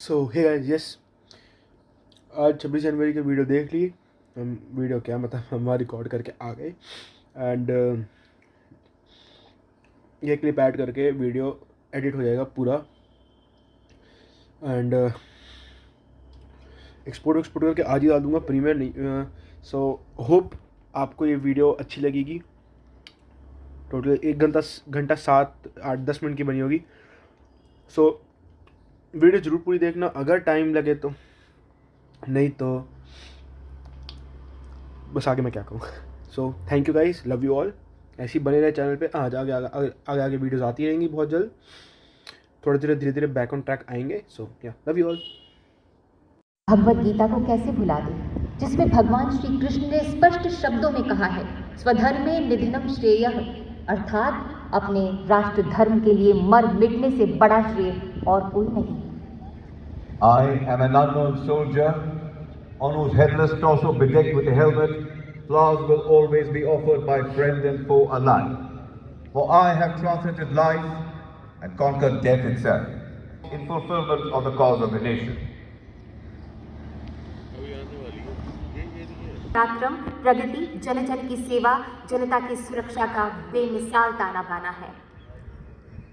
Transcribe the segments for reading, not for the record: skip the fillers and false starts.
सो hey guys, yes, आज 26 जनवरी की video देख ली हम। वीडियो क्या मतलब, हम रिकॉर्ड करके आ गए एंड ये क्लिप ऐड करके वीडियो एडिट हो जाएगा पूरा एंड एक्सपोर्ट करके आज ही डाल दूंगा, प्रीमियर नहीं। सो होप आपको ये वीडियो अच्छी लगेगी। टोटल 1 घंटा 7 8 10 मिनट की बनी होगी। सो वीडियो ज़रूर पूरी देखना अगर टाइम लगे तो, नहीं तो बस आगे मैं क्या कहूँ। So thank you guys, love you all. ऐसे ही बने रहे चैनल पे, आज आगे आगे आगे आगे, आगे वीडियोज़ आती रहेंगी बहुत जल्द। थोड़े धीरे धीरे बैक ऑन ट्रैक आएंगे। सो या love you all. Bhagavad Gita को कैसे भुला दे, जिसमें भगवान श्री कृष्ण ने स्पष्ट शब्दों में कहा है, स्वधर्मे निधनम श्रेयः, अर्थात अपने राष्ट्र धर्म के लिए मर मिटने से बड़ा श्रेय और कोई नहीं। I am an unknown soldier on whose headless torso bedecked with a helmet, flowers will always be offered by friend and foe alike. For I have transcended life and conquered death itself, in fulfillment of the cause of the nation. पराक्रम, प्रगति, जन जन की सेवा, जनता की सुरक्षा का बेमिसाल ताना बाना है।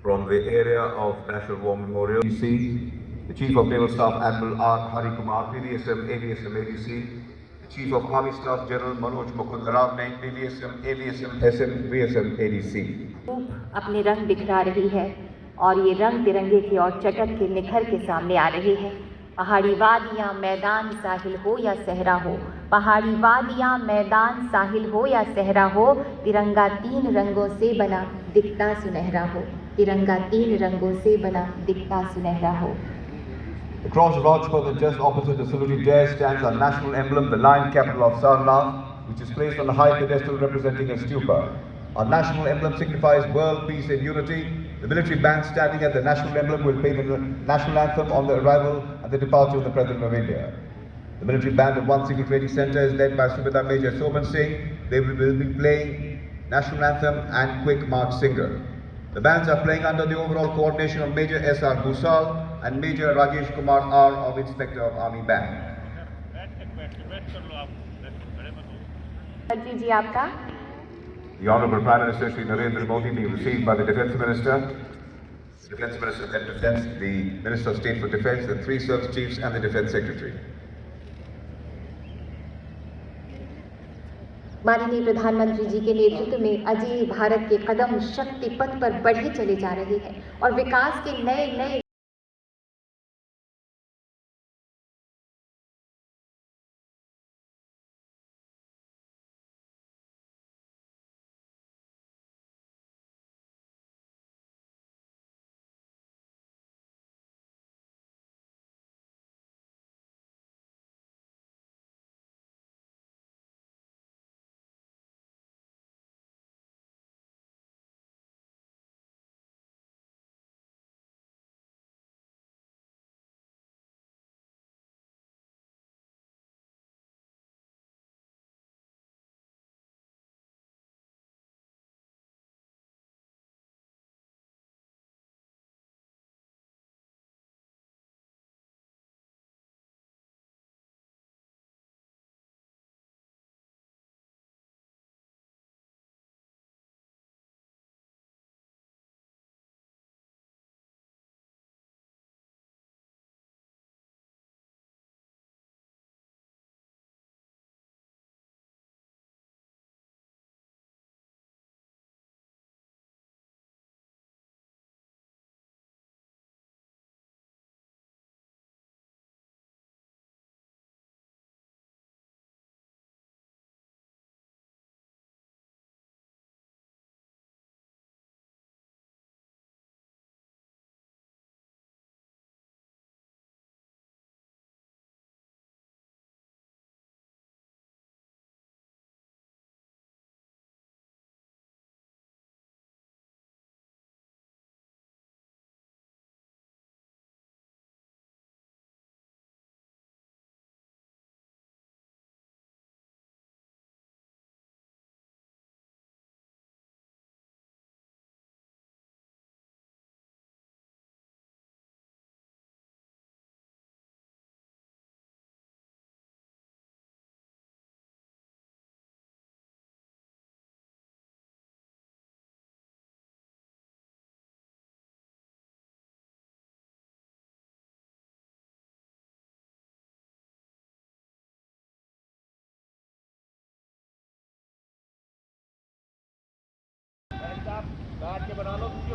From the area of National War Memorial, you see the Chief of Naval Staff Admiral R. Hari Kumar, PDSM, AVSM, ADC, the Chief of Army Staff General Manoj Mukund Rawne, PDSM, AVSM, SM, VSM, ADC. अपने रंग दिखला रही है और ये रंग तिरंगे की ओर चटक के निखर के सामने आ रही है। पहाड़ी वादियाँ, मैदान, साहिल हो या सहरा हो, पहाड़ी वादियाँ, मैदान, साहिल हो या सहरा हो, तिरंगा 3 रंगों से बना दिखता सुनहरा हो, तिरंगा 3 रंगों से बना दिखता सुनहरा हो। Across Rajpath and just opposite the Saluti Dare stands our national emblem, the lion capital of Sarnath, which is placed on a high pedestal representing a stupa. Our national emblem signifies world peace and unity. The military band standing at the national emblem will play the national anthem on the arrival and the departure of the President of India. The military band of one single training center is led by Subedar Major Soman Singh. They will be playing national anthem and quick march singer. The bands are playing under the overall coordination of Major S.R. Bhusal and Major Rajesh Kumar R. of Inspector of Army Band. जी आपका The Honorable Prime Minister Shri Narendra Modi being received by the Defence Minister. The Defence Minister then presents the Minister of State for Defence, the 3 Service Chiefs and the Defence Secretary. माननीय प्रधानमंत्री जी के नेतृत्व में अजेय भारत के कदम शक्ति पथ पर बढ़े चले जा रहे हैं और विकास के नए नए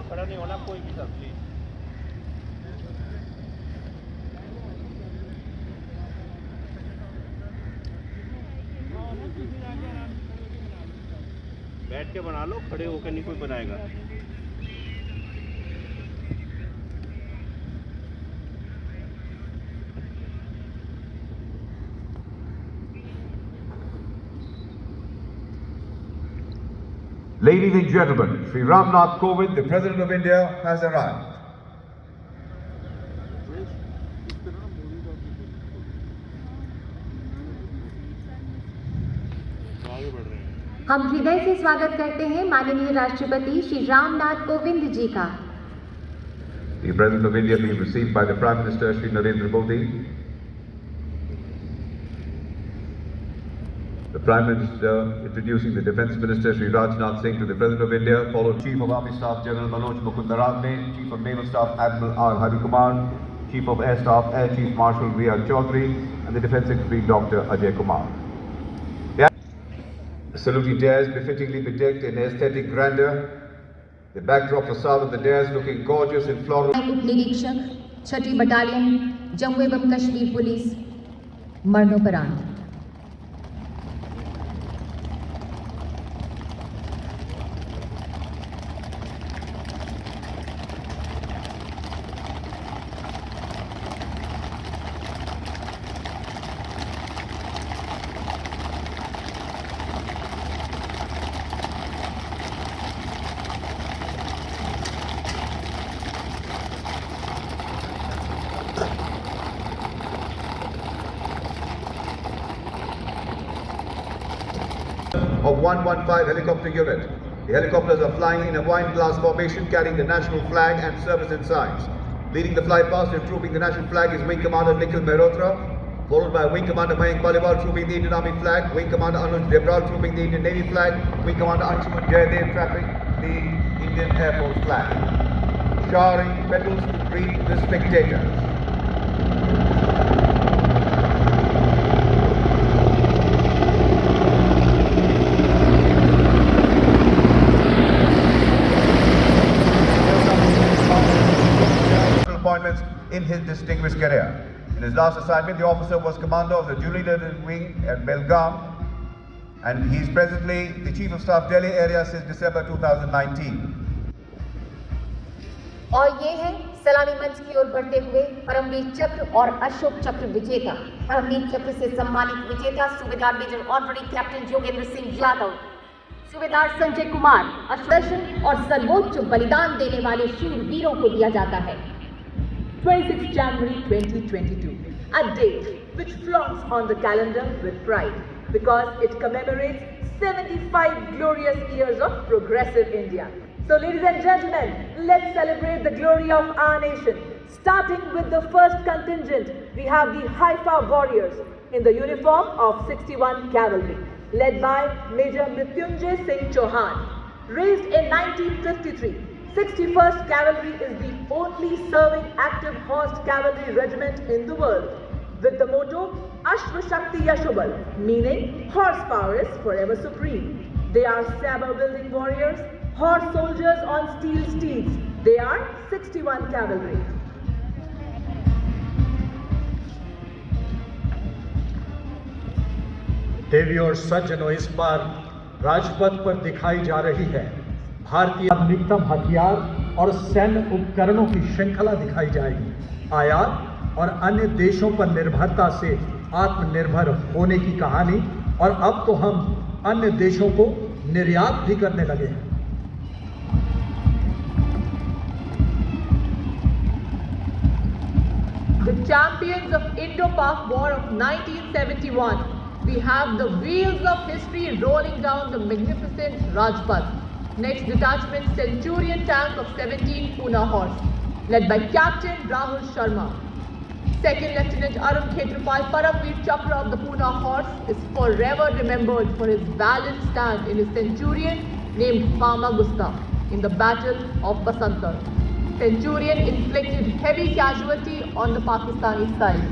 खड़ा नहीं होना कोई भी सर प्लीज। बैठ के बना लो, खड़े होकर नहीं कोई बनाएगा। Ladies and gentlemen, Sri Ramnath Kovind, the President of India, has arrived. हम हृदय से स्वागत करते हैं माननीय राष्ट्रपति श्री रामनाथ कोविंद जी का। The President of India being received by the Prime Minister Sri Narendra Modi. The Prime Minister introducing the Defence Minister Sri Rajnath Singh to the President of India, followed Chief of Army Staff General Manoj Mukund Naragne, Chief of Naval Staff Admiral R. Hari Kumar, Chief of Air Staff Air Chief Marshal V.R. Chaudhary, and the Defence Secretary Dr. Ajay Kumar. The saluting dais befittingly bedecked in aesthetic grandeur, the backdrop facade of the dais looking gorgeous in floral. उप निरीक्षक 6ठी battalion Jammu एवं Kashmir police मरणोपरांत। Of 115 helicopter unit. The helicopters are flying in a wine glass formation carrying the national flag and service ensigns. Leading the flight past and trooping the national flag is Wing Commander Nikhil Mehrotra, followed by Wing Commander Mayank Paliwal trooping the Indian Army flag, Wing Commander Anuj Debral trooping the Indian Navy flag, Wing Commander Anshuman Jayadev trapping the Indian Air Force flag. Showering petals to greet the spectators. Appointments in his distinguished career. In his last assignment, the officer was commander of the Jury Leader Wing at Belgaum, and he is presently the Chief of Staff Delhi area since December 2019. और ये है सलामी मंच की ओर बढ़ते हुए परमवीर चक्र और अशोक चक्र विजेता। परमवीर चक्र से सम्मानित विजेता सूबेदार major honorary captain Yogendra Singh Yadav, सूबेदार संजय कुमार, अश्वदर्शन और सर्वोच्च बलिदान देने वाले शूर वीरों को दिया जाता है। 26 January 2022, a date which flaunts on the calendar with pride because it commemorates 75 glorious years of progressive India. So ladies and gentlemen, let's celebrate the glory of our nation. Starting with the first contingent, we have the Haifa warriors in the uniform of 61 Cavalry, led by Major Mrityunjay Singh Chauhan. Raised in 1953, 61st Cavalry is the only serving active horsed cavalry regiment in the world, with the motto Ashva Shakti Yashobal, meaning horsepower is forever supreme. They are saber-wielding warriors, horse soldiers on steel steeds. They are 61 Cavalry. देवी और सज्जनों, इस बार राजपथ पर दिखाई जा रही है भारतीय आधुनिकतम हथियार और सैन्य उपकरणों की श्रृंखला दिखाई जाएगी। आयात और अन्य देशों पर निर्भरता से आत्मनिर्भर होने की कहानी, और अब तो हम अन्य देशों को निर्यात भी करने लगे हैं। The champions of Indo-Pak War of 1971. We have the wheels of history rolling down the magnificent Rajpath. Next detachment, Centurion tank of 17 Pune horse, led by Captain Rahul Sharma. Second Lieutenant Arun Khetrapal Paramveer Chakra of the Pune horse is forever remembered for his valiant stand in his Centurion named Famagusta in the Battle of Basantar. Centurion inflicted heavy casualty on the Pakistani side.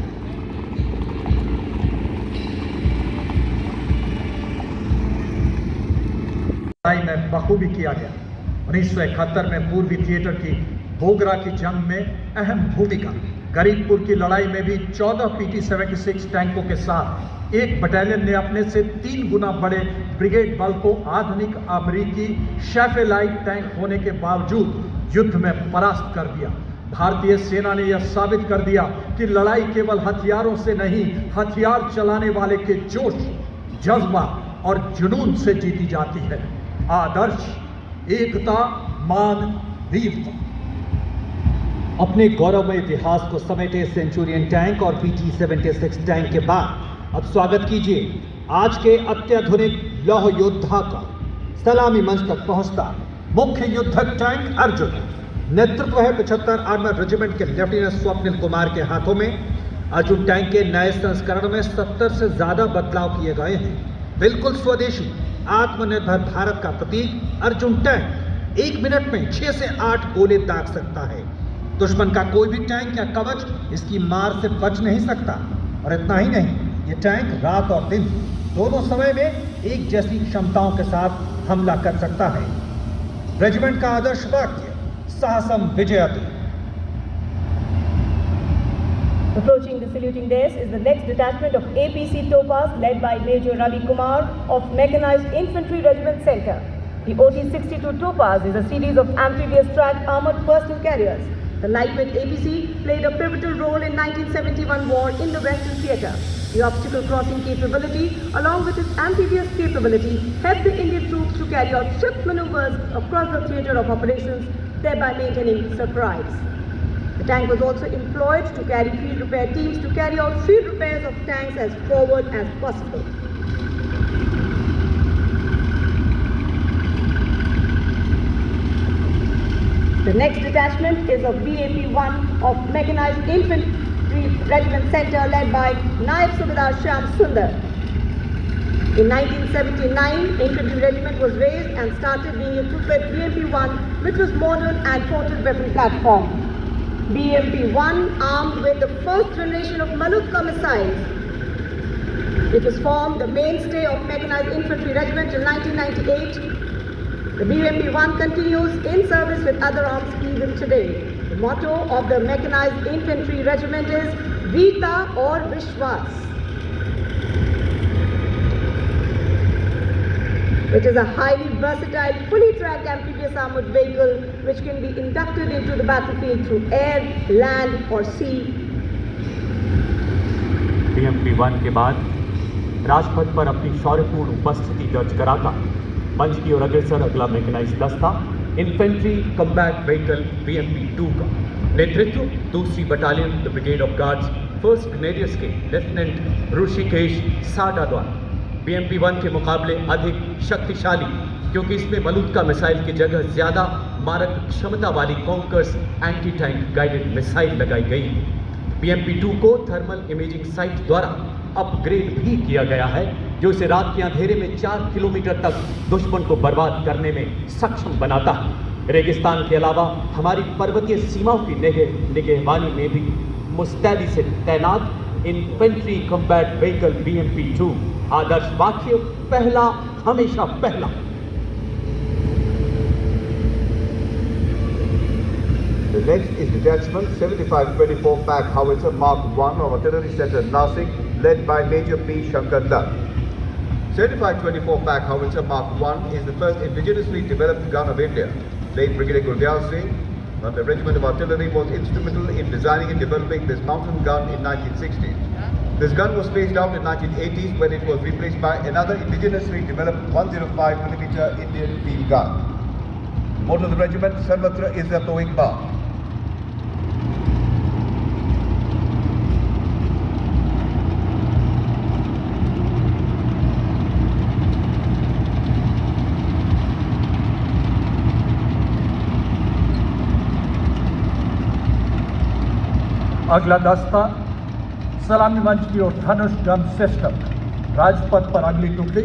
में बखूबी किया गया। 1971 में पूर्वी theatre की बोगरा की जंग में अहम भूमिका। गरीबपुर की लड़ाई में भी 14 PT-76 टैंकों के साथ एक बटालियन ने अपने से 3 गुना बड़े ब्रिगेड बल को आधुनिक अमेरिकी शेफेलाइट टैंक होने के बावजूद युद्ध में परास्त कर दिया। भारतीय सेना ने यह साबित कर दिया कि लड़ाई केवल हथियारों से नहीं, हथियार चलाने वाले के जोश, जज्बा और जुनून से जीती जाती है। आदर्श, एकता, मान, वीरता। अपने गौरवमय इतिहास को समेटे सेंचुरियन टैंक और PT-76 टैंक के बाद अब स्वागत कीजिए आज के अत्याधुनिक लौह योद्धा का। सलामी मंच तक पहुंचता मुख्य युद्धक टैंक अर्जुन। नेतृत्व है 75 आर्मर रेजिमेंट के लेफ्टिनेंट स्वप्निल कुमार के हाथों में। अर्जुन टैंक के नए संस्करण में 70 से ज्यादा बदलाव किए गए हैं। बिल्कुल स्वदेशी, आत्मनिर्भर भारत का प्रतीक अर्जुन टैंक 1 मिनट में 6 से 8 गोले दाग सकता है। दुश्मन का कोई भी टैंक या कवच इसकी मार से बच नहीं सकता। और इतना ही नहीं, ये टैंक रात और दिन दोनों समय में एक जैसी क्षमताओं के साथ हमला कर सकता है। रेजिमेंट का आदर्श वाक्य साहसम विजयते। Approaching the saluting desk is the next detachment of APC Topaz led by Major Ravi Kumar of Mechanized Infantry Regiment Center. The OT-62 Topaz is a series of amphibious tracked armored personal carriers. The lightweight APC played a pivotal role in 1971 war in the Western Theatre. The obstacle crossing capability, along with its amphibious capability, helped the Indian troops to carry out swift maneuvers across the theatre of operations, thereby maintaining surprise. The tank was also employed to carry field repair teams to carry out field repairs of tanks as forward as possible. The next detachment is of BAP-1 of Mechanized Infantry Regiment Center led by Naib Subedar Shyam Sundar. In 1979, Infantry Regiment was raised and started being equipped with BMP-1, which was modern and ported weapon platform. BMP-1 armed with the first generation of Malutka missiles. It was formed the mainstay of Mechanized Infantry Regiment till 1998. The BMP-1 continues in service with other arms even today. The motto of the Mechanized Infantry Regiment is Veerta or Vishwas. It is a highly versatile, fully tracked amphibious armored vehicle which can be inducted into the battlefield through air, land or sea. BMP-1 के बाद राजपथ पर अपनी शौर्यपूर्ण उपस्थिति दर्ज कराता मंच की ओर अग्रसर अगला मैकेनाइज्ड दस्ता इन्फेंट्री कम्बैट व्हीकल BMP-2 का। नेतृत्व दूसरी battalion the brigade of guards first grenadiers के लेफ्टिनेंट ऋषिकेश साडा द्वारा। BMP-1 के मुकाबले अधिक शक्तिशाली क्योंकि इसमें मलूका मिसाइल की जगह ज़्यादा मारक क्षमता वाली conquers anti tank guided missile लगाई गई। BMP-2 को थर्मल इमेजिंग साइट द्वारा अपग्रेड भी किया गया है जो इसे रात के अंधेरे में 4 किलोमीटर तक दुश्मन को बर्बाद करने में सक्षम बनाता है। रेगिस्तान के अलावा हमारी पर्वतीय सीमाओं की निगहबानी में भी मुस्तैदी से तैनात इन्फेंट्री कम्बैट व्हीकल BMP-2 आदर्श वाक्य पहला हमेशा पहला। The next is detachment 7524 Pack Howitzer Mark 1 of Artillery Center Nasik led by Major P. Shankar Dutt. 7524 Pack Howitzer Mark 1 is the first indigenously developed gun of India. Late Brigadier Gurdial Singh and the Regiment of Artillery was instrumental in designing and developing this mountain gun in 1960s. This gun was phased out in 1980s when it was replaced by another indigenously developed 105mm Indian field gun. Motto of the regiment, Sarvatra Izzat o Iqbal. अगला दस्ता सलामी मंच की ओर धनुष gun system. Rajpath पर अगली टुकड़ी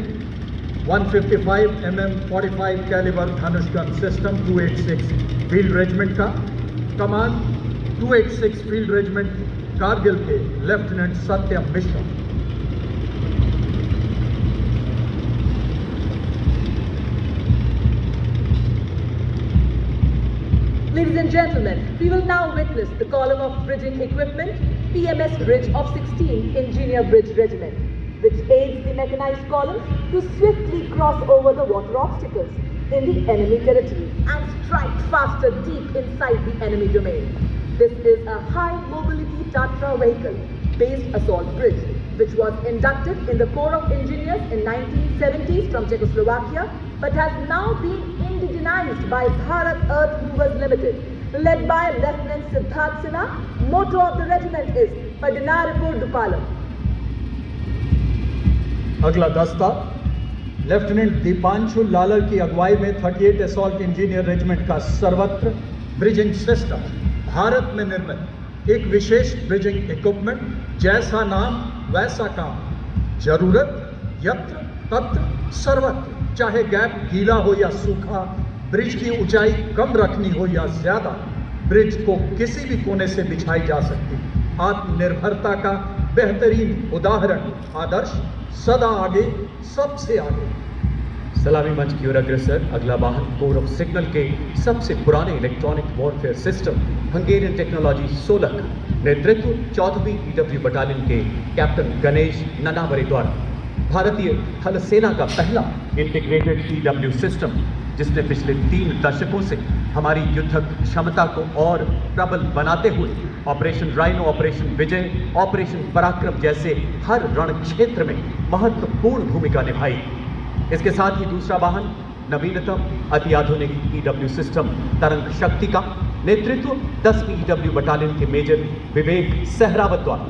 155mm 45 calibre धनुष gun system 286 field regiment का। कमान 286 field regiment Kargil के lieutenant Satyam Mishra. Ladies and gentlemen, we will now witness the column of bridging equipment, PMS Bridge of 16 Engineer Bridge Regiment, which aids the mechanized columns to swiftly cross over the water obstacles in the enemy territory and strike faster deep inside the enemy domain. This is a high-mobility Tatra vehicle-based assault bridge, which was inducted in the Corps of Engineers in 1970s from Czechoslovakia, but has now been indigenized by Bharat Earth Movers Limited, led by Lieutenant Siddharth Sinha. Motto of the regiment is Padinaripur Dupalam. अगला दस्ता lieutenant Deepanshu Lalor की अगुवाई में 38 assault engineer regiment का सर्वत्र bridging system, Bharat में निर्मित एक विशेष ब्रिजिंग इक्विपमेंट, जैसा नाम वैसा काम, जरूरत यत्र तत्र सर्वत्र, चाहे गैप गीला हो या सूखा, ब्रिज की ऊंचाई कम रखनी हो या ज्यादा, ब्रिज को किसी भी कोने से बिछाई जा सकती। आत्मनिर्भरता का बेहतरीन उदाहरण, आदर्श सदा आगे, सबसे आगे। सलामी मंच की ओर अग्रसर अगला वाहन कोर ऑफ सिग्नल के सबसे पुराने electronic warfare system Hungarian technology 16 का नेतृत्व 14वीं ईडब्ल्यू बटालियन के कैप्टन गणेश ननावरे द्वारा। भारतीय थल सेना का पहला इंटीग्रेटेड ईडब्ल्यू सिस्टम, जिसने पिछले 3 दशकों से हमारी युद्धक क्षमता को और प्रबल बनाते हुए ऑपरेशन राइनो, ऑपरेशन विजय, ऑपरेशन पराक्रम जैसे हर रण क्षेत्र में महत्वपूर्ण भूमिका निभाई। इसके साथ ही दूसरा वाहन नवीनतम अति आधुनिक ईडब्ल्यू सिस्टम तरंग शक्ति का नेतृत्व 10वीं ईडब्ल्यू बटालियन के मेजर विवेक सहरावत द्वारा।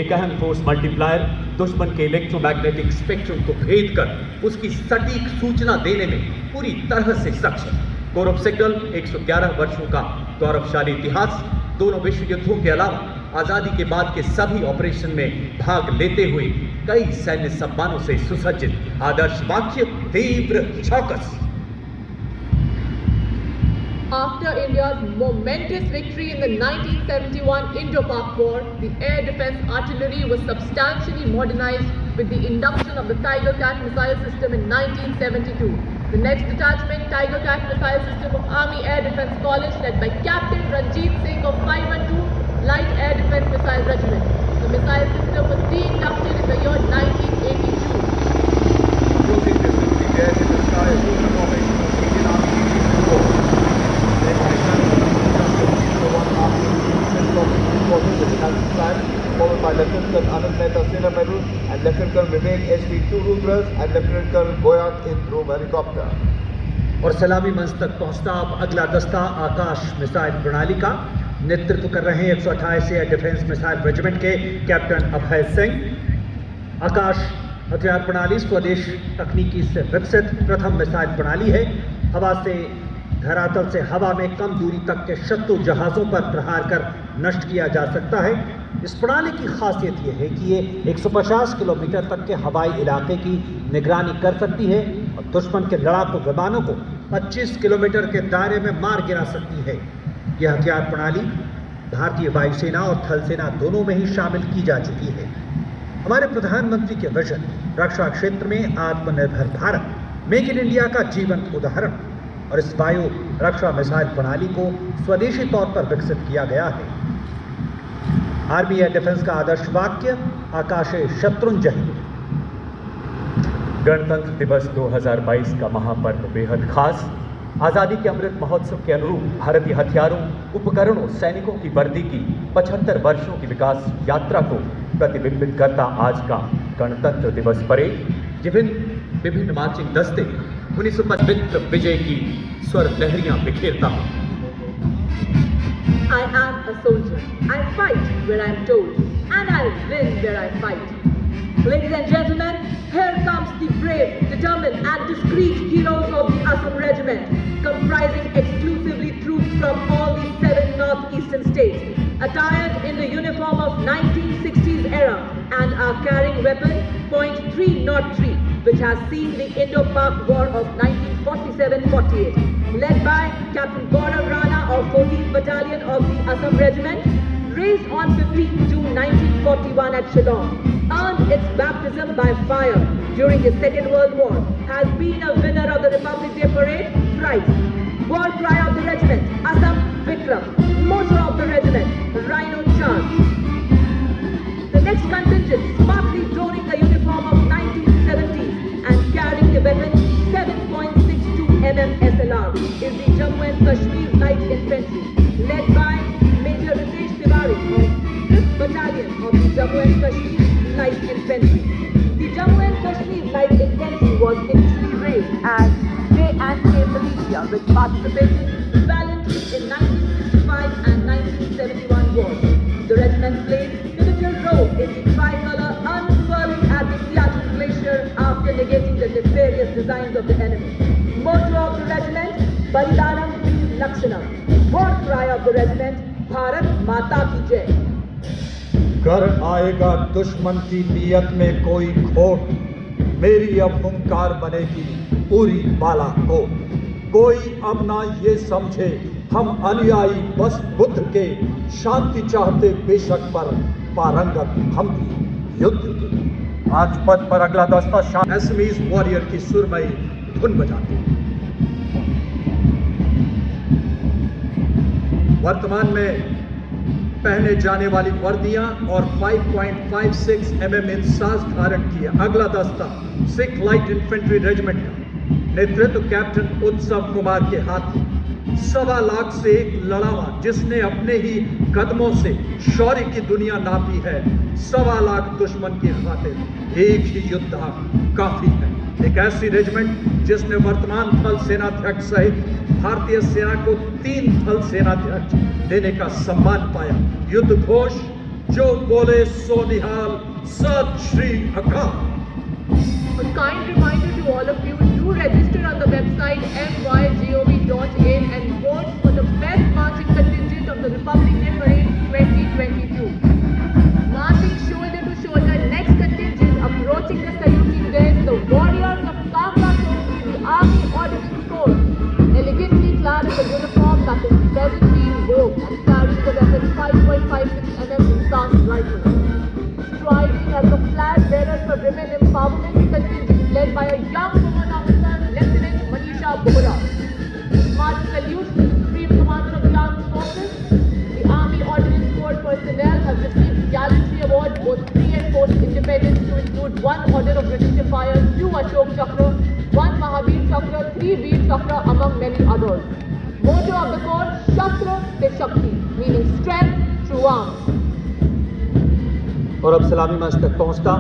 एक अहम फोर्स मल्टीप्लायर दुश्मन के इलेक्ट्रोमैग्नेटिक स्पेक्ट्रम को भेद कर उसकी सटीक सूचना देने में पूरी तरह से सक्षम। कोर ऑफ सिग्नल 111 वर्षों का गौरवशाली इतिहास, दोनों विश्व युद्धों के अलावा आजादी के बाद के सभी ऑपरेशन में भाग लेते हुए कई सैन्य सम्मानों से सुसज्जित, आदर्श वाक्य तीव्र चौकस। After India's momentous victory in the 1971 Indo-Pak War, the air defense artillery was substantially modernized with the induction of the Tiger Cat missile system in 1972. The next detachment, Tiger Cat missile system of Army Air Defense College, led by Captain Ranjit Singh of 512 Light Air Defense Missile Regiment. The missile system was de-inducted in the year 1982. Cruising distance gas in the sky is an formation of Indian Army Corps. Followed by Lieutenant Colonel Anand Mehta Sena Medal and Lieutenant Colonel Vivek SP2 Rudras and Lieutenant Colonel Goyat in Dhruv helicopter. और सलामी मंच तक पहुंचता अब अगला दस्ता आकाश missile प्रणाली का नेतृत्व कर रहे हैं 128 एयर डिफेंस मिसाइल रेजिमेंट के कैप्टन अभय सिंह। आकाश हथियार प्रणाली स्वदेश तकनीकी से विकसित प्रथम मिसाइल प्रणाली है। हवा से धरातल से हवा में कम दूरी तक के शत्रु जहाज़ों पर प्रहार कर नष्ट किया जा सकता है। इस प्रणाली की खासियत यह है कि ये 150 किलोमीटर तक के हवाई इलाके की निगरानी कर सकती है और दुश्मन के लड़ाकू विमानों को 25 किलोमीटर के दायरे में मार गिरा सकती है। यह हथियार प्रणाली भारतीय वायुसेना और थल सेना दोनों में ही शामिल की जा चुकी है। हमारे प्रधानमंत्री के विजन रक्षा क्षेत्र में आत्मनिर्भर भारत, मेक इन इंडिया का जीवंत उदाहरण, और इस वायु रक्षा मिसाइल प्रणाली को स्वदेशी तौर पर विकसित किया गया है। आर्मी एयर डिफेंस का आदर्श वाक्य आकाशे शत्रुंजय। गणतंत्र दिवस 2022 का महापर्व बेहद खास, आज़ादी के अमृत महोत्सव के अनुरूप भारतीय हथियारों, उपकरणों, सैनिकों की वर्दी की 75 वर्षों की विकास यात्रा को प्रतिबिंबित करता आज का गणतंत्र दिवस परेड विभिन्न मार्चिंग दस्ते 1975 विजय की स्वर लहरियां बिखेरता। I am a soldier. I fight where I am told, and I win where I fight. Ladies and gentlemen, here comes the brave, determined and discreet heroes of the Assam Regiment, comprising exclusively troops from all the 7 northeastern states, attired in the uniform of 1960s era and are carrying weapon .303, which has seen the Indo-Pak War of 1947-48. Led by Captain Gaurav Rana of 14th Battalion of the Assam Regiment, raised on 15 June 1941 at Shillong, earned its baptism by fire during the Second World War, has been a winner of the Republic Day Parade thrice. War cry of the regiment, Assam Vikram. Motto of the regiment, Rhino Charge. The next contingent, smartly donning the uniform of 1970s and carrying the weapon 7.62 mm SLR, is the Jammu and Kashmir Light Infantry, led by Major Ritesh Cavalry of 5th Battalion of the Jammu and Kashmir Light Infantry. The Jammu and Kashmir Light Infantry was initially raised as J&K militia, which participated valiantly in 1965 and 1971 wars. The regiment played pivotal role in the tricolor unfurling at the Siachen Glacier after negating the nefarious designs of the enemy. Motto of the regiment, Balidanam Veer Lakshanam. War cry of the regiment, Bharat Mata Ki Jai. कर आएगा दुश्मन की नीयत में कोई खोट, मेरी अब हुंकार बनेगी पूरी बालाकोट। कोई अब ना ये समझे हम अनुयायी बस बुद्ध के, शांति चाहते बेशक पर पारंगत हम भी युद्ध के। राजपथ पर अगला दस्ता असमीज वॉरियर की सुरमई धुन बजाते। वर्तमान में पहने जाने वाली वर्दियां और 5.56 mm इंसास धारण किया अगला दस्ता सिख लाइट इन्फेंट्री रेजिमेंट का नेतृत्व कैप्टन उत्सव कुमार के हाथ। 1.25 लाख से एक लड़ावा जिसने अपने ही कदमों से शौर्य की दुनिया नापी है। 1.25 लाख दुश्मन की खातिर एक ही योद्धा काफी है। एक ऐसी रेजिमेंट जिसने वर्तमान थल सेनाध्यक्ष सहित भारतीय सेना को 3 थल सेनाध्यक्ष देने का सम्मान पाया। युद्ध घोष जो बोले सो निहाल, सत श्री अकाल। A kind reminder to all of you, do register on the website mygov.in and vote for the best marching contingent of the Republican Parade 2022. Marching shoulder to shoulder, next contingent approaching the saluting days, the warriors of Kavla Chowdhury, the Army Ordnance Corps, elegantly clad in the uniform that is presently in vogue and carrying the weapon 5.56 mm Insans rifle. Striding as the flag bearer for women empowerment contingent led by a young woman officer, Lieutenant Manisha Bohra. March salutes to the Supreme Commander of the Armed Forces. The Army Ordnance Corps personnel have received Gallantry Awards both pre and post independence to include 1 Order of British Empire, 2 Ashok Chakra, 1 Mahavir Chakra, 3 Veer Chakra, among many others. Motto of the Corps, Shastra Te Shakti, meaning strength through arms. और अब सलामी मंच तक पहुंचता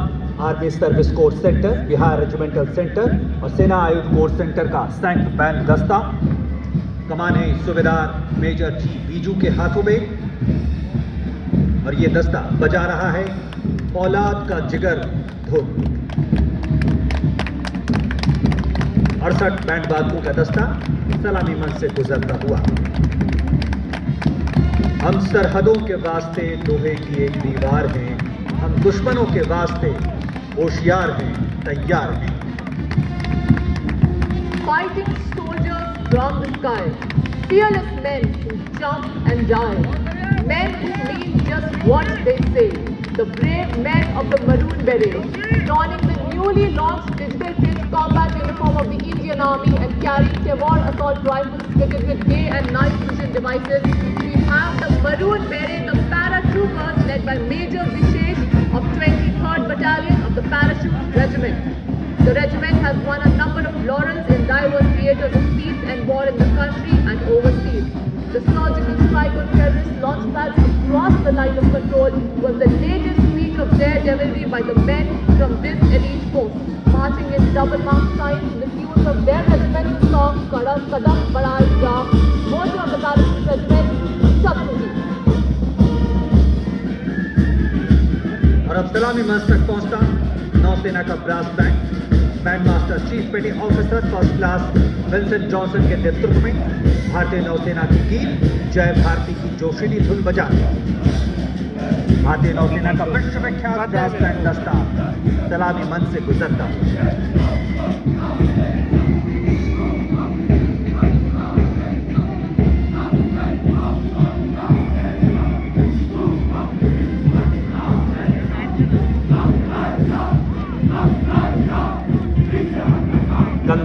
army service corps centre, Bihar regimental centre और सेना आयुध core centre का संयुक्त बैंड दस्ता। कमान है सूबेदार मेजर जी बीजू के हाथों में और ये दस्ता बजा रहा है औलाद का जिगर धुन। 68 बैंड बादकों का दस्ता सलामी मंच से गुजरता हुआ। हम सरहदों के वास्ते लोहे की एक दीवार हैं, हम दुश्मनों के वास्ते होशियार हैं, तैयार हैं। Fighting soldiers from the sky, fearless men who jump and die, men who mean just what they say, the brave men of the Maroon Berets, donning the newly launched digital pitch combat uniform of the Indian Army and carrying Cavalry assault rifles fitted with day and night vision devices. We have the Maroon Beret, the paratroopers led by Major Vishesh of 23rd Battalion of the Parachute Regiment. The regiment has won a number of laurels in diverse theatres of peace and war in the country and overseas. The surgical strike on terrorist launch pads across the line of control was the latest feat of daredevilry by the men from this elite force, marching in double mark signs in the tunes of their regiment's song Kadam Kadam Badai Ja, motto of the Parachute Regiment, Shakti. और अब सलामी मंच तक पहुंचता नौसेना का brass band, band master chief petty officer first class Vincent Johnson के नेतृत्व में भारतीय नौसेना की गीत जय भारती की जोशीली धुन बजा भारतीय नौसेना का विश्वविख्यात ब्रास बैंड दस्ता सलामी मंच से गुजरता।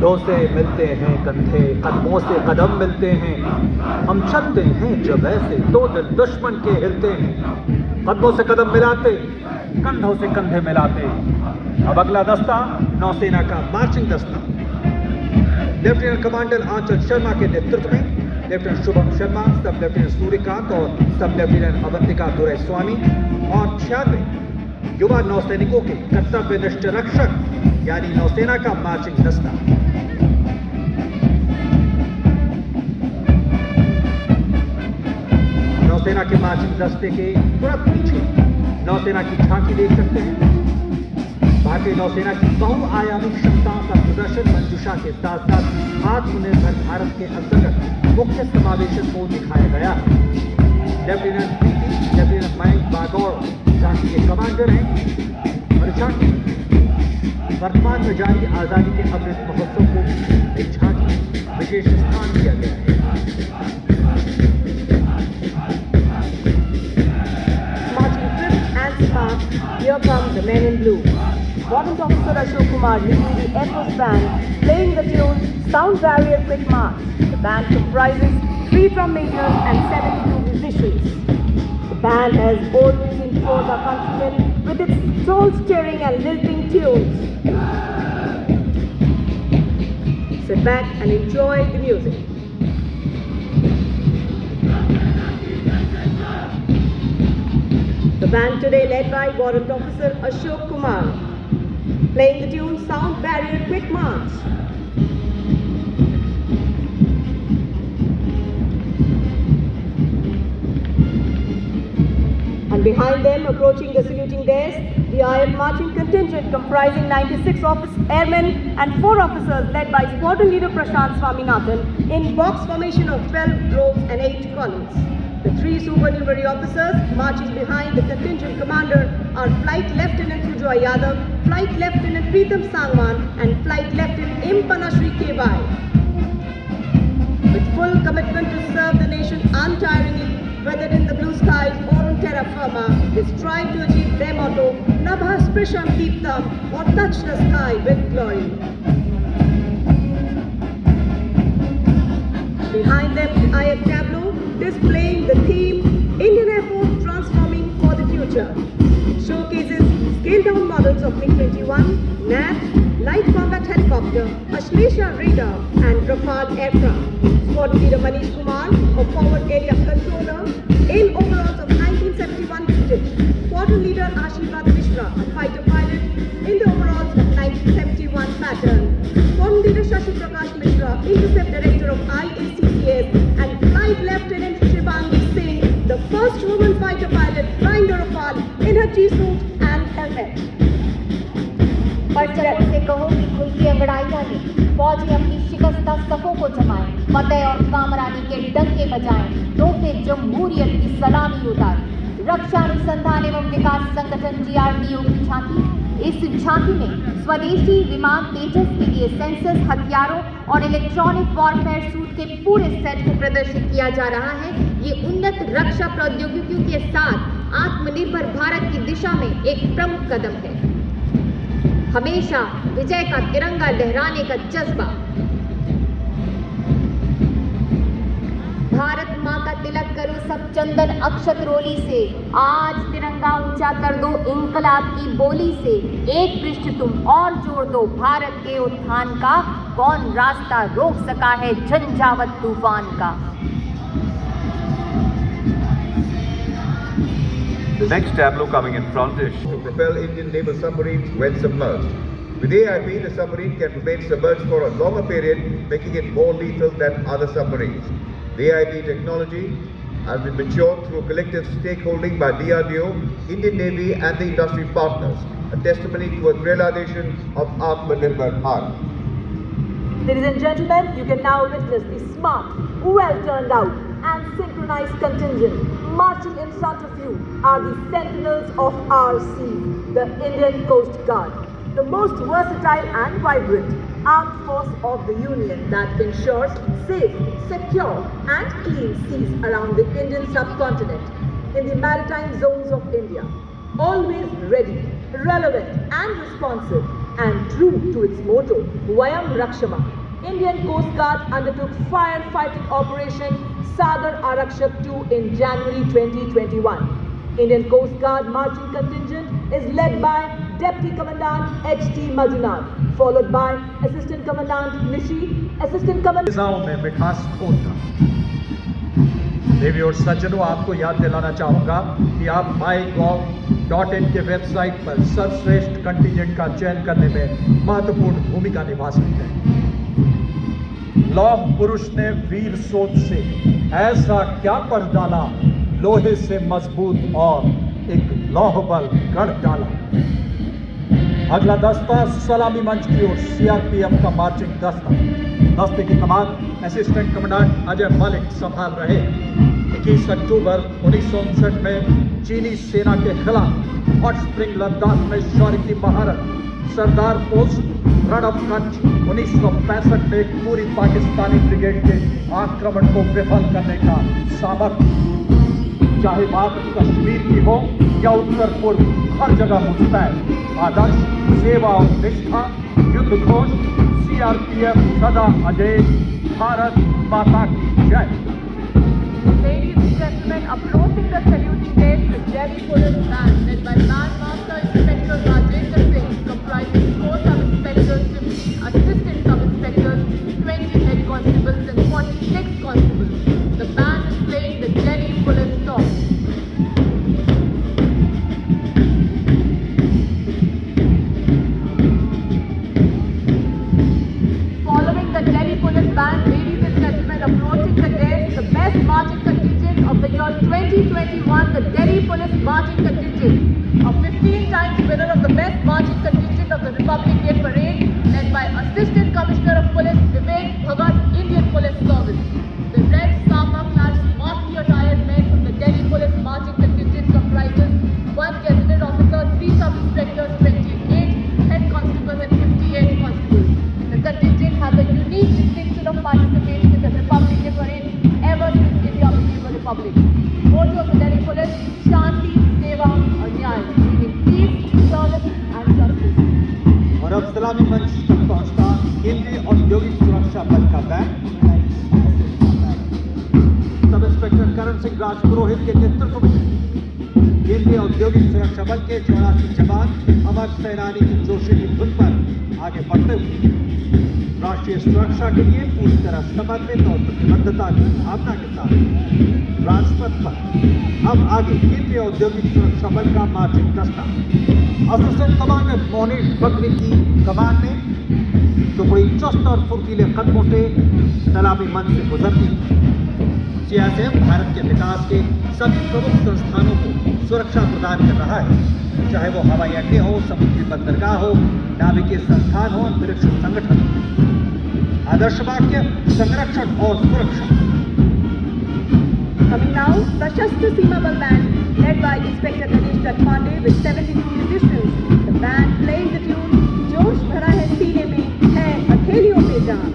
कंधों से मिलते हैं कंधे, कदमों से कदम मिलते हैं, हम चलते हैं जब ऐसे तो दिल दुश्मन के हिलते हैं। कदमों से कदम मिलाते, कंधों से कंधे मिलाते। अब अगला दस्ता नौसेना का मार्चिंग दस्ता लेफ्टिनेंट कमांडर आंचल शर्मा के नेतृत्व में लेफ्टिनेंट शुभम शर्मा, सब लेफ्टिनेंट सूर्यकांत और सब लेफ्टिनेंट अवंतिका दुराईस्वामी और 96 युवा नौसैनिकों के कर्तव्यनिष्ठ रक्षक यानी नौसेना का मार्चिंग दस्ता। नौसेना के मार्चिंग दस्ते के तुरंत पीछे नौसेना की झांकी देख सकते हैं। भारतीय नौसेना की बहुआयामी क्षमताओं का प्रदर्शन मंजूषा के साथ साथ आत्मनिर्भर भारत के अंतर्गत मुख्य समावेशन को दिखाया गया है। लेफ्टिनेंट प्रीति, लेफ्टिनेंट मयंक बागौर झांकी के कमांडर हैं और झांकी वर्तमान में जारी आजादी के अमृत महोत्सव को एक झांकी विशेष स्थान दिया गया है। Marching crisp and smart, here come the men in blue. Warrant Officer Ashok Kumar leading the Air Force Band, playing the tune Sound Barrier Quick March. The band comprises 3 drum majors and 72 musicians. The band has always enthralled our countrymen with its soul-stirring and lilting tunes. Sit back and enjoy the music. The band today led by Warrant Officer Ashok Kumar, playing the tune Sound Barrier Quick March. And behind them, approaching the saluting desk, the IF marching contingent comprising 96 airmen and 4 officers led by Squadron Leader Prashant Swaminathan in box formation of 12 rows and 8 columns. The 3 supernumerary officers marching behind the contingent commander are Flight Lieutenant Sujoy Yadav, Flight Lieutenant Preetham Sangwan and Flight Lieutenant Impanashri Kebai. With full commitment to serve the nation untiringly, whether in the blue skies or on terra firma, they strive to achieve their motto, Nabha Sprisham Deeptam, or touch the sky with glory. Behind them, I have Tableau displaying the theme, Indian Air Force Transforming for the Future. It showcases scaled-down models of MiG-21, NAT, Light Combat Helicopter, Ashlesha Radar, and Rafale aircraft. Squad Leader Manish Kumar, a Forward Area Controller, in overalls of 1971 vintage. Squadron Leader Ashirvad Mishra, a fighter pilot, in the overalls of 1971 pattern. Squadron Leader Shashi Prakash Mishra, Intercept Director of IACCS, and Flight Lieutenant Shivangi Singh, the first woman fighter pilot flying the Rafale in her G-suit and helmet. बच्चों से कहो कि खुल की अंगड़ाई डालें, फौजी अपनी शिकस्ता सफों को जमाएं, फतेह और कामरानी के डंके बजाएं, तोहफे जमहूरियत की सलामी उतारें। रक्षा अनुसंधान एवं विकास संगठन DRDO की झांकी। इस झांकी में स्वदेशी विमान तेजस के लिए सेंसर्स, हथियारों और इलेक्ट्रॉनिक वॉरफेयर सूट के पूरे सेट को प्रदर्शित किया जा रहा है। ये उन्नत रक्षा प्रौद्योगिकियों के साथ आत्मनिर्भर भारत की दिशा में एक प्रमुख कदम है। हमेशा विजय का तिरंगा लहराने का जज्बा। भारत माँ का तिलक करो सब चंदन अक्षत रोली से, आज तिरंगा ऊंचा कर दो इंकलाब की बोली से, एक पृष्ठ तुम और जोड़ दो भारत के उत्थान का, कौन रास्ता रोक सका है झंझावत तूफान का। The next tableau coming in front is to propel Indian naval submarines when submerged. With AIP, the submarine can remain submerged for a longer period, making it more lethal than other submarines. The AIP technology has been matured through collective stakeholding by DRDO, Indian Navy and the industry partners, a testimony towards realization of Atmanirbhar Bharat. Ladies and gentlemen, you can now witness the smart, well turned out and synchronized contingent. Marching in front of you are the sentinels of our sea, the Indian Coast Guard, the most versatile and vibrant armed force of the Union that ensures safe, secure and clean seas around the Indian subcontinent in the maritime zones of India. Always ready, relevant and responsive and true to its motto, Vayam Rakshama, Indian Coast Guard undertook firefighting Operation Sagar Arakshak 2 in January 2021. Indian Coast Guard marching contingent is led by Deputy Commandant H.T. Majumdar, followed by Assistant Commandant Nishi, Assistant Commandant फिजाओं में मिठास खोलता। देवी और सज्जनों, आपको याद दिलाना चाहूंगा कि आप mygov.in के वेबसाइट पर सर्वश्रेष्ठ कंटिजेंट का चयन करने में महत्वपूर्ण भूमिका निभा सकते हैं। लौह पुरुष ने वीर सोच से ऐसा क्या पढ़ डाला, लोहे से मजबूत और एक लौह बल गढ़ डाला। अगला दस्ता सलामी मंच की ओर सीआरपीएफ का मार्चिंग दस्ता। दस्ते की कमान असिस्टेंट कमांडेंट अजय मलिक संभाल रहे। 21 अक्टूबर 1959 में चीनी सेना के खिलाफ हॉट स्प्रिंग लद्दाख में शौर्य की महारत, सरदार पोस्ट रण ऑफ कच्छ 1965 में एक पूरी पाकिस्तानी ब्रिगेड के आक्रमण को विफल करने का सामर्थ्य, चाहे बात कश्मीर की हो या उत्तर पूर्व, हर जगह मुस्तैद आदर्श, सेवा और निष्ठा, युद्ध घोष, सीआरपीएफ सदा अजय, भारत माता की जय। Ladies and gentlemen, approaching the saluting gate, the Delhi Police Band led by Band Master Inspector Rajendra Singh, comprising 4 sub-inspectors, 15 assistant sub-inspectors, 20 head constables and 46 constables. The band is playing the Delhi Police song. Following the Delhi Police Band, ladies and gentlemen, approaching the dais, the best marching contingent of the year 2021, the Delhi Police Marching Contingent, a 15 times winner of the best marching contingent of the Republic Day Parade, led by Assistant Commissioner of Police Vivek Bhagat, Indian Police Service. The red Sapa-clad smartly attired men from the Delhi Police Marching Contingent comprises 1 gazetted officer, 3 sub-inspectors, 28 head constables and 58 constables. The contingent has a unique distinction of participating in the Republic Day Parade ever since India became a republic. Motto of the Delhi Police: Shanti, Seva और न्याय, meaning peace, service and justice. और अब सलामी मंच तक पहुंचता केंद्रीय औद्योगिक सुरक्षा बल का band. Sub inspector Karan Singh Rajpurohit के नेतृत्व में केंद्रीय औद्योगिक सुरक्षा बल के 84 जवान अमर सेनानी की जोशीली धुन पर आगे बढ़ते हुए राष्ट्रीय सुरक्षा के लिए पूरी तरह समर्पित और प्रतिबद्धता की भावना के साथ राजपथ पर अब आगे केंद्रीय औद्योगिक सुरक्षा बल का मार्चिंग दस्ता असिस्टेंट कमांडेंट मोहनीश बकरी की कमान में टुकड़ी चुस्त और फुर्तीले कदमों से सलामी मंच से गुजरती। सीआरपीएफ भारत के विकास के सभी प्रमुख संस्थानों को सुरक्षा प्रदान कर रहा है, चाहे वो हवाई अड्डे हो, समुद्री बंदरगाह हो, नाविकीय संस्थान हो, अंतरिक्ष संगठन। आदर्श वाक्य संरक्षण और सुरक्षा। Coming now, Sashastra Seema Bal Band, led by Inspector Ganesh Dattpande with 72 musicians. The band playing the tune जोश भरा है सीने में है हथेलियों पे जान.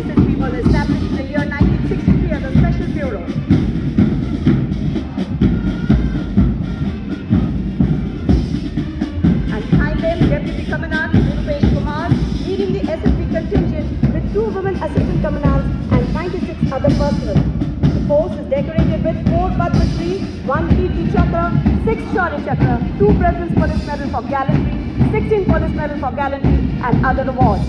SSB was established in the year 1963 as a special bureau. And behind them, Deputy Commandant Rupesh Kumar, leading the SSB contingent with 2 women assistant commandants and 96 other personnel. The force is decorated with 4 Padma Shri, 1 Kirti Chakra, 6 Shaurya Chakra, 2 President's Police Medal for Gallantry, 16 Police Medal for Gallantry and other awards.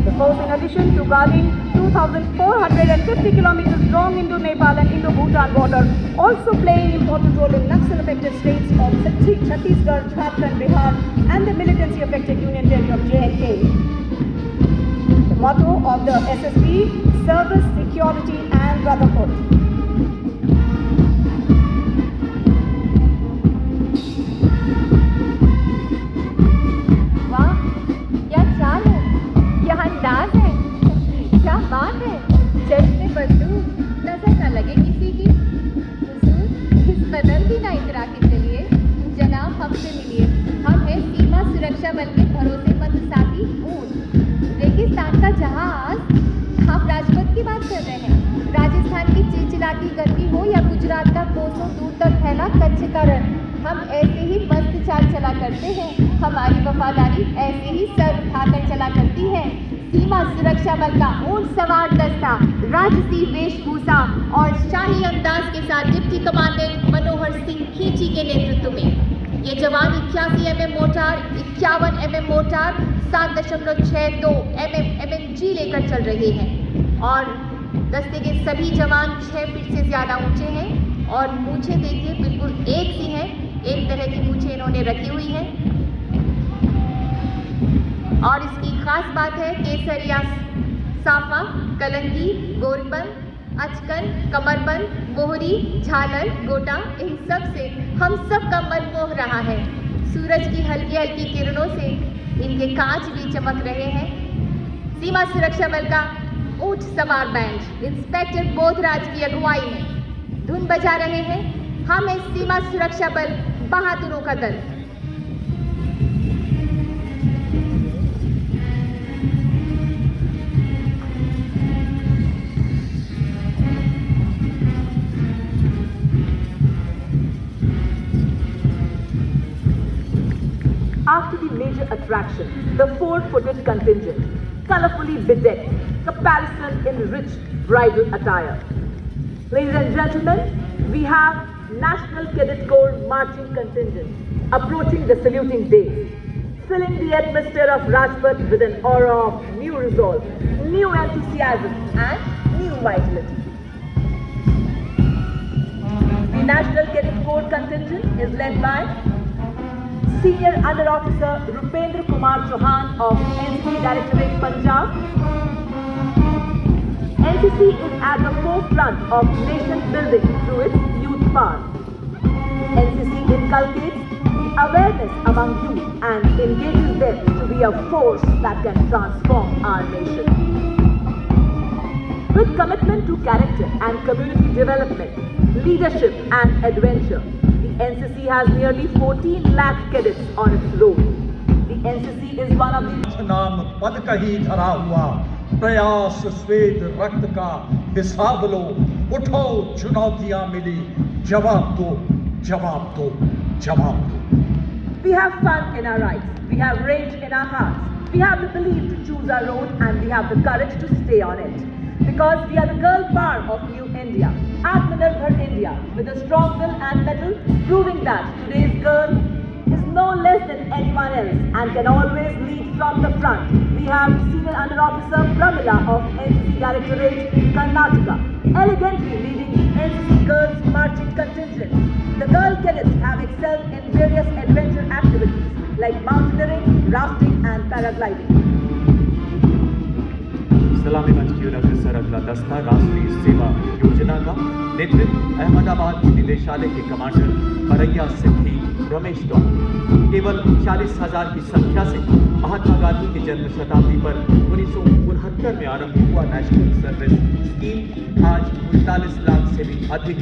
The force, in addition to guarding 2,450 kilometers long Indo-Nepal and Indo-Bhutan border, also playing important role in Naxal-affected states of Chhattisgarh, Jharkhand, Bihar and the militancy-affected Union Territory of J&K. The motto of the SSB: Service, Security and Brotherhood. बल के भरोसेमंद साथी ऊंट, रेगिस्तान का जहाज। आप राजपथ की बात कर रहे हैं। राजस्थान की चिलचिलाती गर्मी हो या गुजरात का कोसों दूर तक फैला कच्छ का रण, हम ऐसे ही मस्त चाल चला करते हैं। हमारी वफादारी ऐसे ही सर उठाकर चला करती है। सीमा सुरक्षा बल का ऊंट सवार दस्ता राजसी वेशभूषा और शाही अंदाज के साथ डिप्टी कमांडेंट मनोहर सिंह खींची के नेतृत्व में ये जवान 81 mm mortar, 51 mm mortar, 7.62 mm MMG लेकर चल रहे हैं और दस्ते के सभी जवान 6 फीट से ज्यादा ऊंचे हैं और मूछें देखिए बिल्कुल एक सी हैं, एक तरह की मूछें इन्होंने रखी हुई हैं। और इसकी खास बात है केसरिया साफा, कलंगी, गोरबंद, अचकन, कमरबंद, मोहरी, झालर, गोटा, इन सब से हम सब का मन मोह रहा है। सूरज की हल्की हल्की किरणों से इनके कांच भी चमक रहे हैं। सीमा सुरक्षा बल का ऊंट सवार बैंड इंस्पेक्टर बोधराज की अगुवाई में धुन बजा रहे हैं। हम हैं सीमा सुरक्षा बल बहादुरों का दल। After the major attraction, the four-footed contingent, colorfully bedecked, caparisoned in rich bridal attire. Ladies and gentlemen, we have National Cadet Corps marching contingent approaching the saluting day, filling the atmosphere of Rajpath with an aura of new resolve, new enthusiasm and new vitality. The National Cadet Corps contingent is led by Senior Under Officer Rupendra Kumar Chauhan of NCC Directorate Punjab. NCC is at the forefront of nation building through its youth power. NCC inculcates the awareness among youth and engages them to be a force that can transform our nation. With commitment to character and community development, leadership and adventure, the NCC has nearly 14 lakh cadets on its roll. The NCC is one of the नाम पद कही धरा हुआ प्रयास स्वेद रक्त का हिसाब लो, उठो चुनौतियां मिली, जवाब दो जवाब दो जवाब दो। We have fun in our lives, we have rage in our hearts, we have the belief to choose our road and we have the courage to stay on it. Because we are the girl power of New India, Atmanirbhar India, with a strong will and mettle, proving that today's girl is no less than anyone else and can always lead from the front. We have Senior Under Officer Pramila of NCC Directorate, Karnataka, elegantly leading the NCC Girls Marching Contingent. The girl cadets have excelled in various adventure activities like mountaineering, rafting and paragliding. सलामी मंच की ओर अग्रसर अगला दस्ता राष्ट्रीय सेवा योजना का नेतृत्व अहमदाबाद निदेशालय के कमांडर परैया सिद्धि रमेश द्वारा केवल 40,000 की संख्या से महात्मा गांधी की जन्म शताब्दी पर 1969 में आरंभ हुआ नेशनल सर्विस स्कीम आज 39 लाख से भी अधिक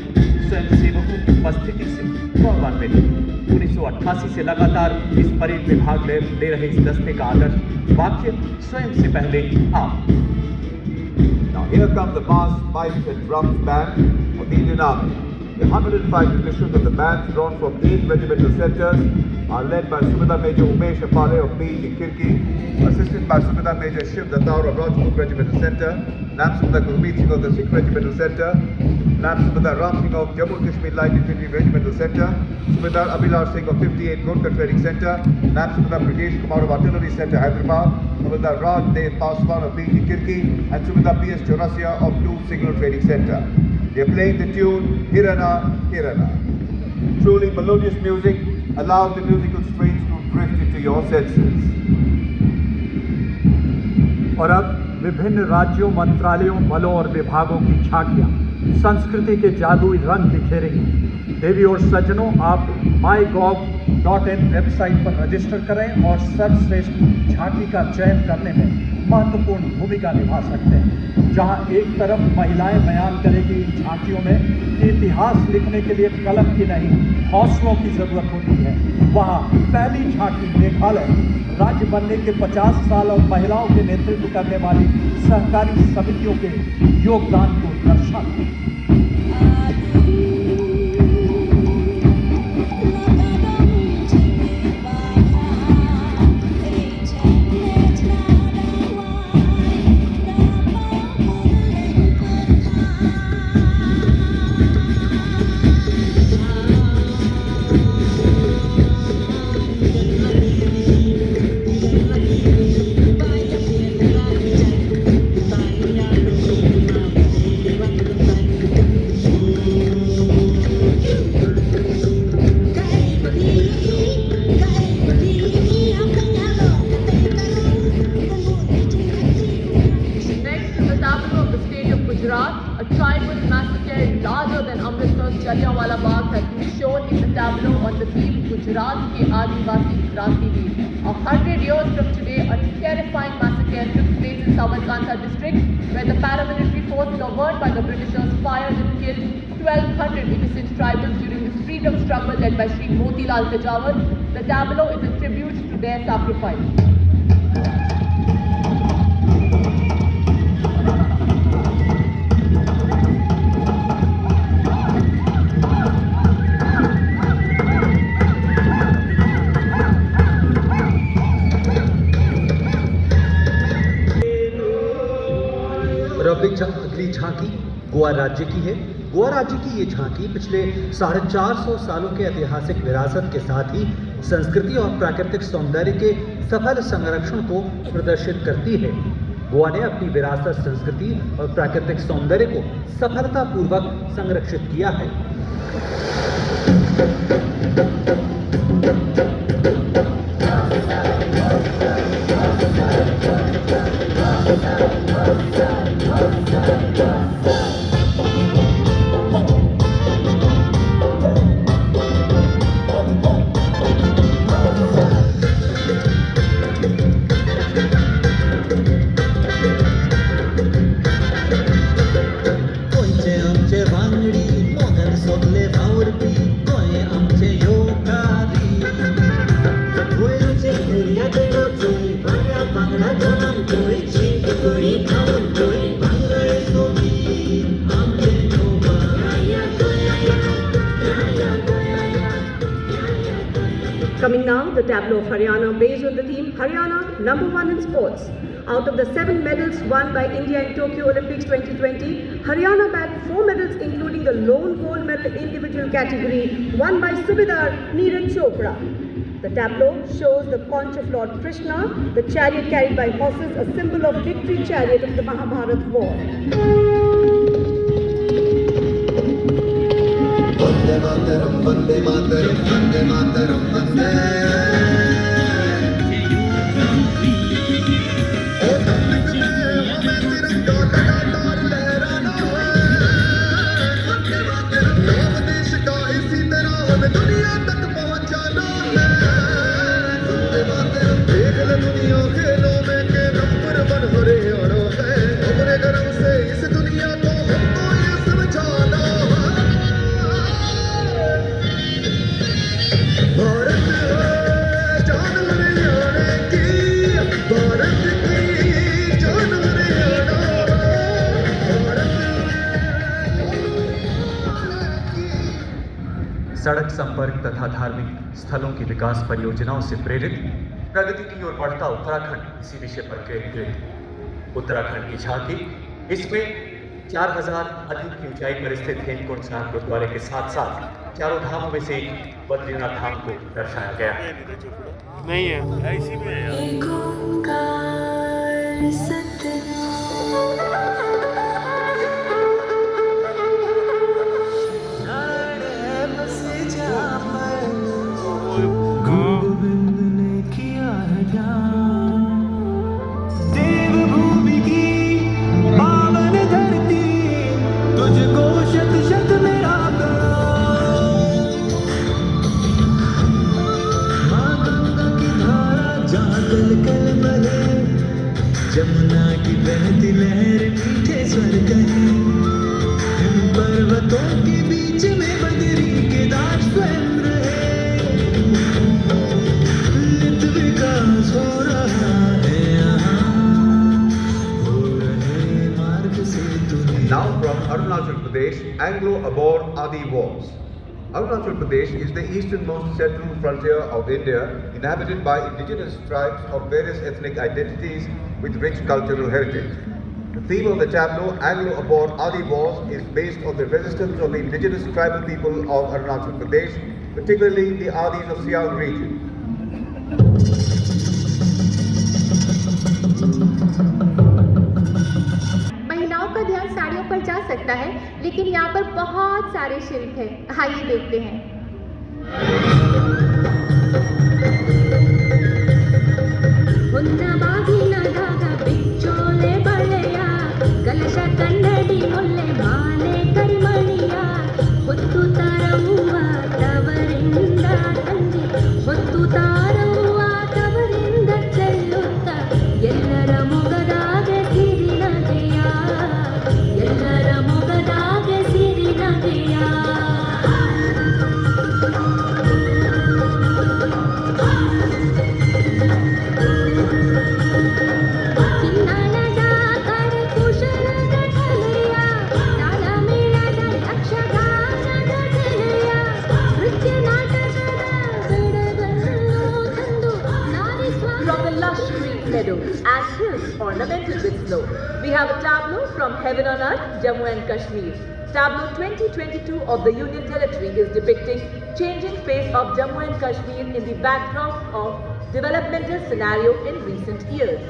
स्वयंसेवकों की उपस्थिति से गौरवान्वित है। 1988 से लगातार इस परेड में भाग ले रहे इस दस्ते का आदर्श वाक्य स्वयं से पहले आप। Now here come the mass pipes and drums band of the Indian Army. The 105 divisions of the bands drawn from 8 regimental centers are led by Subedar Major Umesh Apale of PEG Kirki, assisted by Subedar Major Shiv Dattaur of Rajput Regimental Center, Nam Subedar Gurmeet Singh of the Sikh Regimental Center, Nam Subedar Ram Singh of Jammu Kashmir Light Infantry Regimental Center, Subedar Abhilash Singh of 58 Gorkha Training Center, Nam Subedar Brigesh Kumar of Artillery Center, Hyderabad, Subedar Raj Dev Paswan of PEG Kirki, and Subedar PS Chaurasia of 2 Signal Training Center. They are playing the tune Hirana Hirana. Truly melodious music. Allow the musical strains to drift into your senses. और अब विभिन्न राज्यों, मंत्रालयों, बलों और विभागों की झांकियां संस्कृति के जादुई रंग बिखेरेंगी। देवी और सज्जनों, आप mygov.in वेबसाइट पर रजिस्टर करें और सर्वश्रेष्ठ झांकी का चयन करने में महत्वपूर्ण भूमिका निभा सकते हैं। जहां एक तरफ महिलाएं बयान करेगी इन झांकियों में कि इतिहास लिखने के लिए कलम की नहीं हौसलों की जरूरत होती है, वहां पहली झांकी मेघालय राज्य बनने के 50 साल और महिलाओं के नेतृत्व करने वाली सहकारी समितियों के योगदान को दर्शाती है। गुजरात के आदिवासी क्रांतिवीर. 100 years from today, a terrifying massacre took place in Sabarkantha district, where the paramilitary force governed by the Britishers fired and killed 1,200 innocent tribals during this freedom struggle led by Sri Motilal Cavalry. The tableau is a tribute to their sacrifice. अगली झांकी गोवा राज्य की है। गोवा राज्य की ये झांकी पिछले 450 सालों के ऐतिहासिक विरासत के साथ ही संस्कृति और प्राकृतिक सौंदर्य के सफल संरक्षण को प्रदर्शित करती है। गोवा ने अपनी विरासत, संस्कृति और प्राकृतिक सौंदर्य को सफलतापूर्वक संरक्षित किया है। Coming now, the Tableau of Haryana, based on the theme Haryana, #1 in sports. Out of the 7 medals won by India in Tokyo Olympics 2020, Haryana bagged 4 medals, including the lone gold medal individual category won by Subedar Neeraj Chopra. The tableau shows the conch of Lord Krishna, the chariot carried by horses, a symbol of victory chariot of the Mahabharat war. Vande Mataram, Vande Mataram, Vande Mataram, Vande. सड़क संपर्क तथा धार्मिक स्थलों की विकास परियोजनाओं से प्रेरित प्रगति की ओर बढ़ता उत्तराखंड इसी विषय पर केंद्रित। उत्तराखंड की झांकी, इसमें 4000 अधिक की ऊंचाई पर स्थित हेमकुंड साहिब गुरुद्वारे के साथ साथ चारों धामों में से बद्रीनाथ धाम को दर्शाया गया है। नहीं है, ऐसी में है यार। जमुना की बहती लहर मीठे स्वर कहे, हिम पर्वतों के बीच में बदरी के दाग स्वयं रहे, नित विकास हो रहा है यहाँ, हो रहे मार्ग से तुम्हें। Now from Arunachal Pradesh, Anglo-Abour Adi Wars. Arunachal Pradesh is the easternmost central frontier of India, inhabited by indigenous tribes of various ethnic identities with rich cultural heritage. The theme of the tableau, Anglo-Abour Adi Wars, is based on the resistance of the indigenous tribal people of Arunachal Pradesh, particularly the Adis of Siang region. महिलाओं का ध्यान साड़ियों पर जा सकता है, लेकिन यहाँ पर बहुत सारे शिल्प हैं। आइए देखते हैं। ಕಲಶ ಕನ್ನಡಿ ಮುಲ್ಲೆ ಮಾಲೆ ಕರಿಮಣಿಯ ಹೊತ್ತು ತರವುವ ತವರಿಂದ ತಂದಿ meadows and hills ornamented with snow. We have a tableau from Heaven on Earth, Jammu and Kashmir. Tableau 2022 of the Union Territory is depicting changing face of Jammu and Kashmir in the backdrop of developmental scenario in recent years.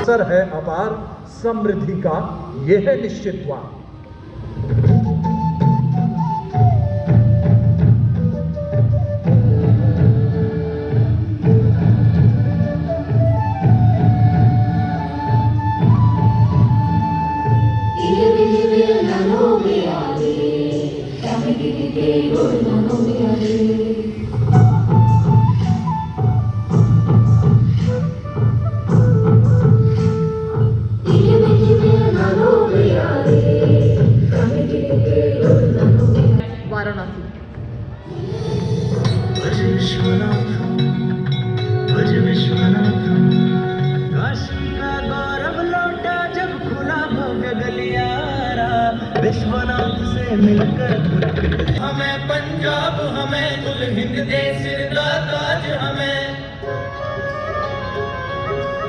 अवसर है अपार समृद्धि का, यह है निश्चित हुआ। विश्वनाथ से मिलकर हमें पंजाब हमें कुल हिंद दे सिर का ताज हमें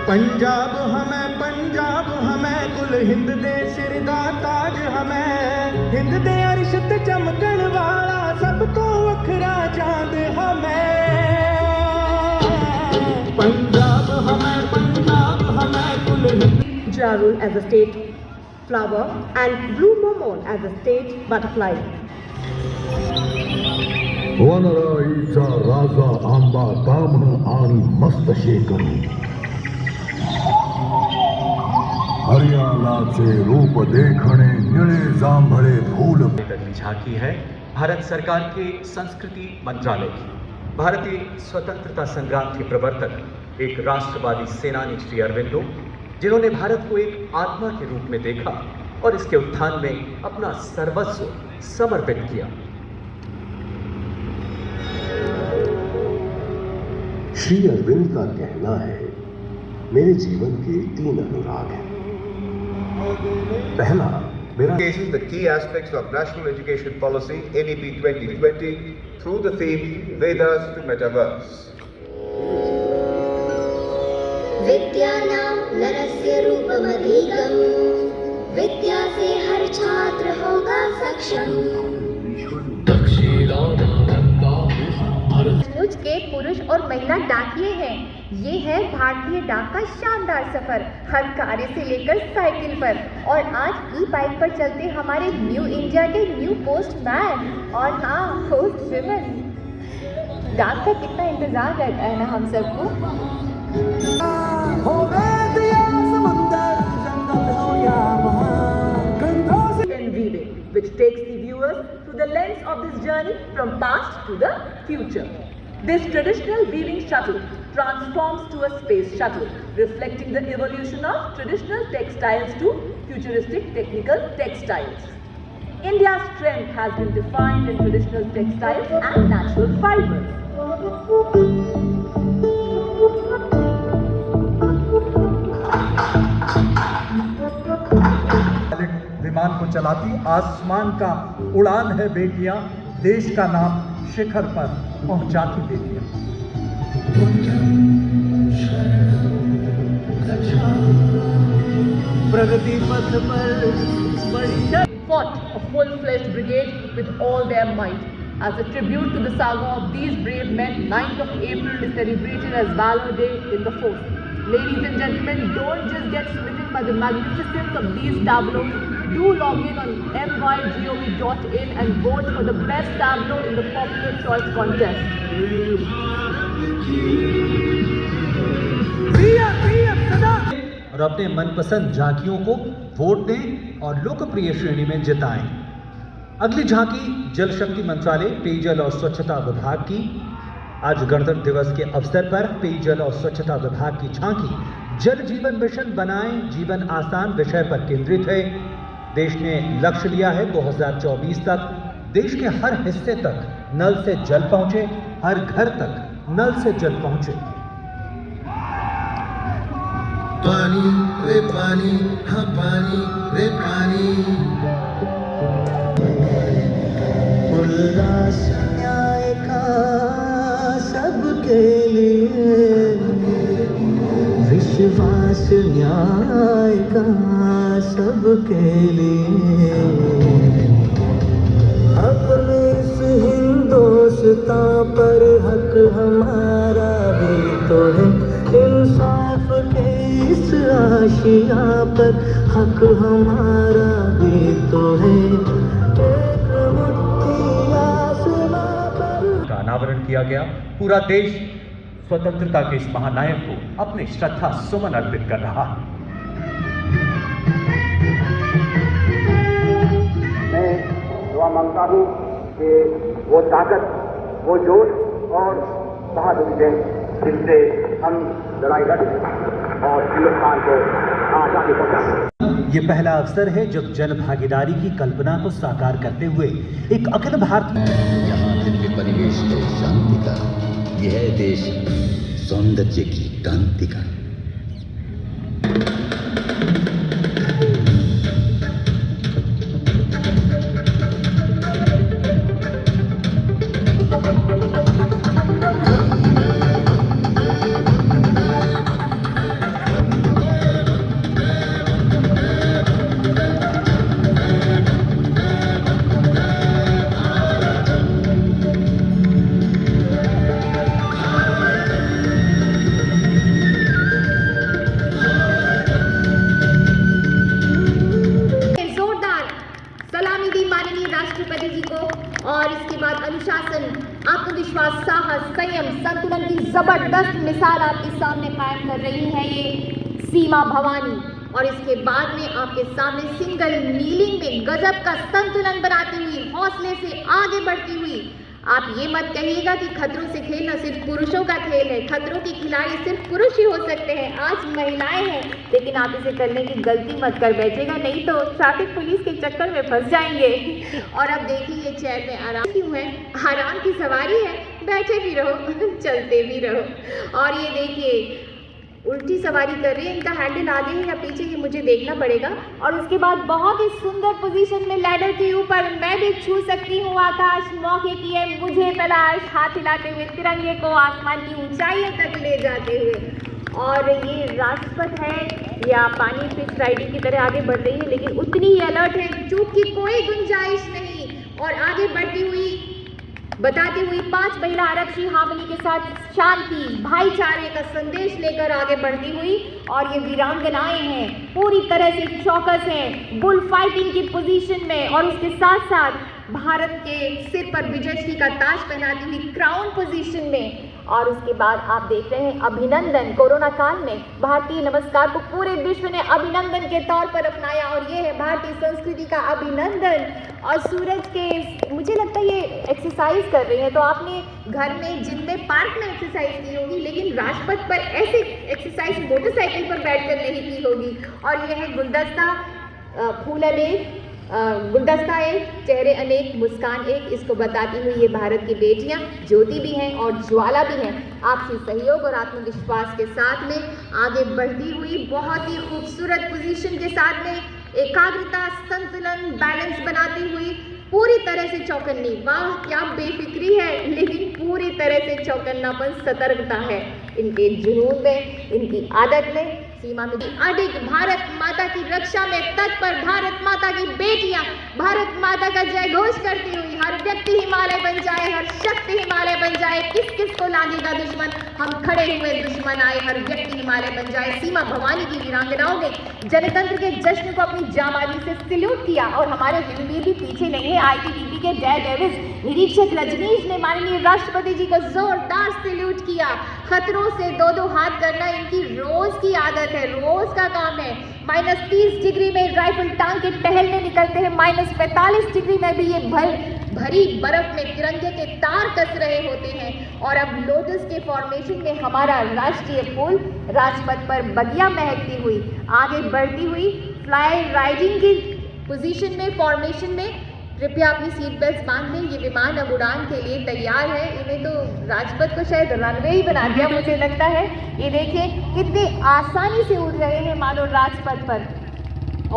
पंजाब हमें कुल हिंद दे सिर का ताज हमें हिंद दे अरशत चमकण वाला सब तो वखरा चांद हमें पंजाब हमें कुल Hind. Jarul as a state flower and blue momon as a state butterfly. वनराईचा राजा आंबा ताम्ह आणि मस्त शेकरू हरियाणाचे रूप देखणे निळे जांभळे फूल की झांकी है भारत सरकार के संस्कृति मंत्रालय की। भारतीय स्वतंत्रता संग्राम के प्रवर्तक एक राष्ट्रवादी सेनानी श्री अरविंदो, जिन्होंने भारत को एक आत्मा के रूप में देखा और इसके उत्थान में अपना सर्वस्व समर्पित किया। श्री अरविंद का कहना है, मेरे जीवन के 3 अनुराग हैं। पहला मेरा The key aspects of National Education Policy NEP 2020 through the theme Vedas to Metaverse. विद्यानां नरस्य रूपमधिकम्, विद्या से हर छात्र होगा सक्षम। मुझ के पुरुष और महिला डाकिये हैं। ये है भारतीय डाक का शानदार सफर, हर कार्य से लेकर साइकिल पर। और आज ई बाइक पर चलते हमारे न्यू इंडिया के न्यू पोस्टमैन और हाँ पोस्ट विमेन। डाक का कितना इंतजार रहता है ना हम सबको। Which takes the viewers through the lens of this journey from past to the future. This traditional weaving shuttle transforms to a space shuttle, reflecting the evolution of traditional textiles to futuristic technical textiles. India's strength has been defined in traditional textiles and natural fibers. विमान को चलाती आसमान का उड़ान है बेटियां, देश का नाम शिखर पर पहुंचाती बेटियां। प्रगति पथ पर fought a full-fledged brigade with all their might. As a tribute to the saga of these brave men, 9th of April is celebrated as Valor Day in the force. Ladies and gentlemen, don't just get smitten by the magnificence of these tableaus. Do log in on mygov.in and vote for the best tableau in the popular choice contest. और अपने मनपसंद झांकियों को vote दें और लोकप्रिय श्रेणी में जिताएं। अगली झांकी जल शक्ति मंत्रालय पेयजल और स्वच्छता विभाग की। आज गणतंत्र दिवस के अवसर पर पेयजल और स्वच्छता विभाग की झांकी जल जीवन मिशन बनाएं जीवन आसान विषय पर केंद्रित है। देश ने लक्ष्य लिया है 2024 तक देश के हर हिस्से तक नल से जल पहुंचे, हर घर तक नल से जल पहुंचे। पानी रे पानी, हाँ पानी रे पानी, उल्लास न्याय का सबके लिए, विश्वास न्याय का सबके लिए, अपने इस हिंदुस्तान पर हक हमारा भी तो है, इंसाफ के इस आशिया पर हक हमारा भी तो है, एक मुट्ठी आसमां पर। का अनावरण किया गया। पूरा देश स्वतंत्रता के इस महानायक को अपने श्रद्धा सुमन अर्पित कर रहा है। मैं दुआ मांगता हूँ कि वो ताकत, वो जोश और बहादुरी दें जिससे हम लड़ाई लड़ और हिंदुस्तान को आजादी पहुंचा। ये पहला अवसर है जब जन भागीदारी की कल्पना को साकार करते हुए एक अखिल भारतीय यहाँ दिव्य परिवेश है शांति का, यह है देश सौंदर्य की क्रांति का। और इसके बाद अनुशासन, आत्मविश्वास, साहस, संयम, संतुलन की जबरदस्त मिसाल आपके सामने कायम कर रही है ये सीमा भवानी। और इसके बाद में आपके सामने सिंगल नीलिंग में गजब का संतुलन बनाती हुई, हौसले से आगे बढ़ती हुई। आप ये मत कहिएगा कि खतरों से खेलना सिर्फ पुरुषों का खेल है, खतरों के खिलाड़ी सिर्फ पुरुष ही हो सकते हैं, आज महिलाएं हैं। लेकिन आप इसे करने की गलती मत कर बैठेगा, नहीं तो ट्रैफिक पुलिस के चक्कर में फंस जाएंगे। और अब देखिए ये चेयर में आराम क्यों है, आराम की सवारी है, बैठे भी रहो चलते भी रहो। और ये देखिए उल्टी सवारी कर रही है, इनका हैंडल आगे है या पीछे ये मुझे देखना पड़ेगा। और उसके बाद बहुत ही सुंदर पोजीशन में लैडर के ऊपर मैं भी छू सकती हूँ आकाश, मौके की है मुझे तलाश, हाथ हिलाते हुए तिरंगे को आसमान की ऊंचाइयों तक ले जाते हुए। और ये राजपथ है या पानी फिश राइडिंग की तरह आगे बढ़ रही है, लेकिन उतनी ही अलर्ट है, चूक की कोई गुंजाइश नहीं। और आगे बढ़ती हुई बताती हुई 5 महिला आरक्षी हामिनी के साथ शांति भाईचारे का संदेश लेकर आगे बढ़ती हुई। और ये वीरांगनाएं हैं, पूरी तरह से चौकस हैं, बुल फाइटिंग की पोजीशन में, और उसके साथ साथ भारत के सिर पर विजयश्री का ताज पहनाती हुई क्राउन पोजीशन में। और उसके बाद आप देख रहे हैं अभिनंदन, कोरोना काल में भारतीय नमस्कार को पूरे विश्व ने अभिनंदन के तौर पर अपनाया, और ये है भारतीय संस्कृति का अभिनंदन। और सूरज के मुझे लगता है ये एक्सरसाइज कर रही हैं, तो आपने घर में जिम में पार्क में एक्सरसाइज की होगी, लेकिन राजपथ पर ऐसे एक्सरसाइज मोटरसाइकिल पर बैठकर नहीं की होगी। और यह है गुलदस्ता, फूल अनेक, गुलदस्ता एक, चेहरे अनेक, मुस्कान एक, इसको बताती हुई ये भारत की बेटियां ज्योति भी हैं और ज्वाला भी हैं। आपसी सहयोग और आत्मविश्वास के साथ में आगे बढ़ती हुई, बहुत ही खूबसूरत पोजीशन के साथ में एकाग्रता, संतुलन, बैलेंस बनाती हुई, पूरी तरह से चौकन्नी। वाह क्या बेफिक्री है, लेकिन पूरी तरह से चौकन्नापन, सतर्कता है इनके जुनून में, इनकी आदत में। सीमा में अडिग, भारत माता की रक्षा में तत्पर भारत माता की बेटियां भारत माता का जय घोष करती हुई, हर व्यक्ति हिमालय बन जाए, हर शक्ति हिमालय बन जाए, किस किस को लागेगा दुश्मन, हम खड़े हुए दुश्मन आए, हर व्यक्ति हिमालय बन जाए। सीमा भवानी की वीरांगनाओं ने जनतंत्र के जश्न को अपनी जांबाजी से सैल्यूट किया और हमारे हिमवीर भी पीछे नहीं है। ITBP के डेयर डेविल्स निरीक्षक रजनीश ने माननीय राष्ट्रपति जी को जोरदार सैल्यूट किया। खतरों से दो दो हाथ करना इनकी रोज की आदत है, रोज का काम है। -30 डिग्री में राइफल टांग के टहलने निकलते हैं, -45 डिग्री में भी ये भरी बर्फ में तिरंगे के तार कस रहे होते हैं। और अब लोटस के फॉर्मेशन में हमारा राष्ट्रीय फूल राजपथ पर बगिया महकती हुई आगे बढ़ती हुई फ्लाई राइडिंग की पोजीशन में, फॉर्मेशन में। कृपया अपनी सीट बेल्ट बांध लें, ये विमान अब उड़ान के लिए तैयार है। इन्हें तो राजपथ को शायद रनवे ही बना दिया मुझे लगता है। ये देखिए कितने आसानी से उड़ रहे हैं मानो राजपथ पर।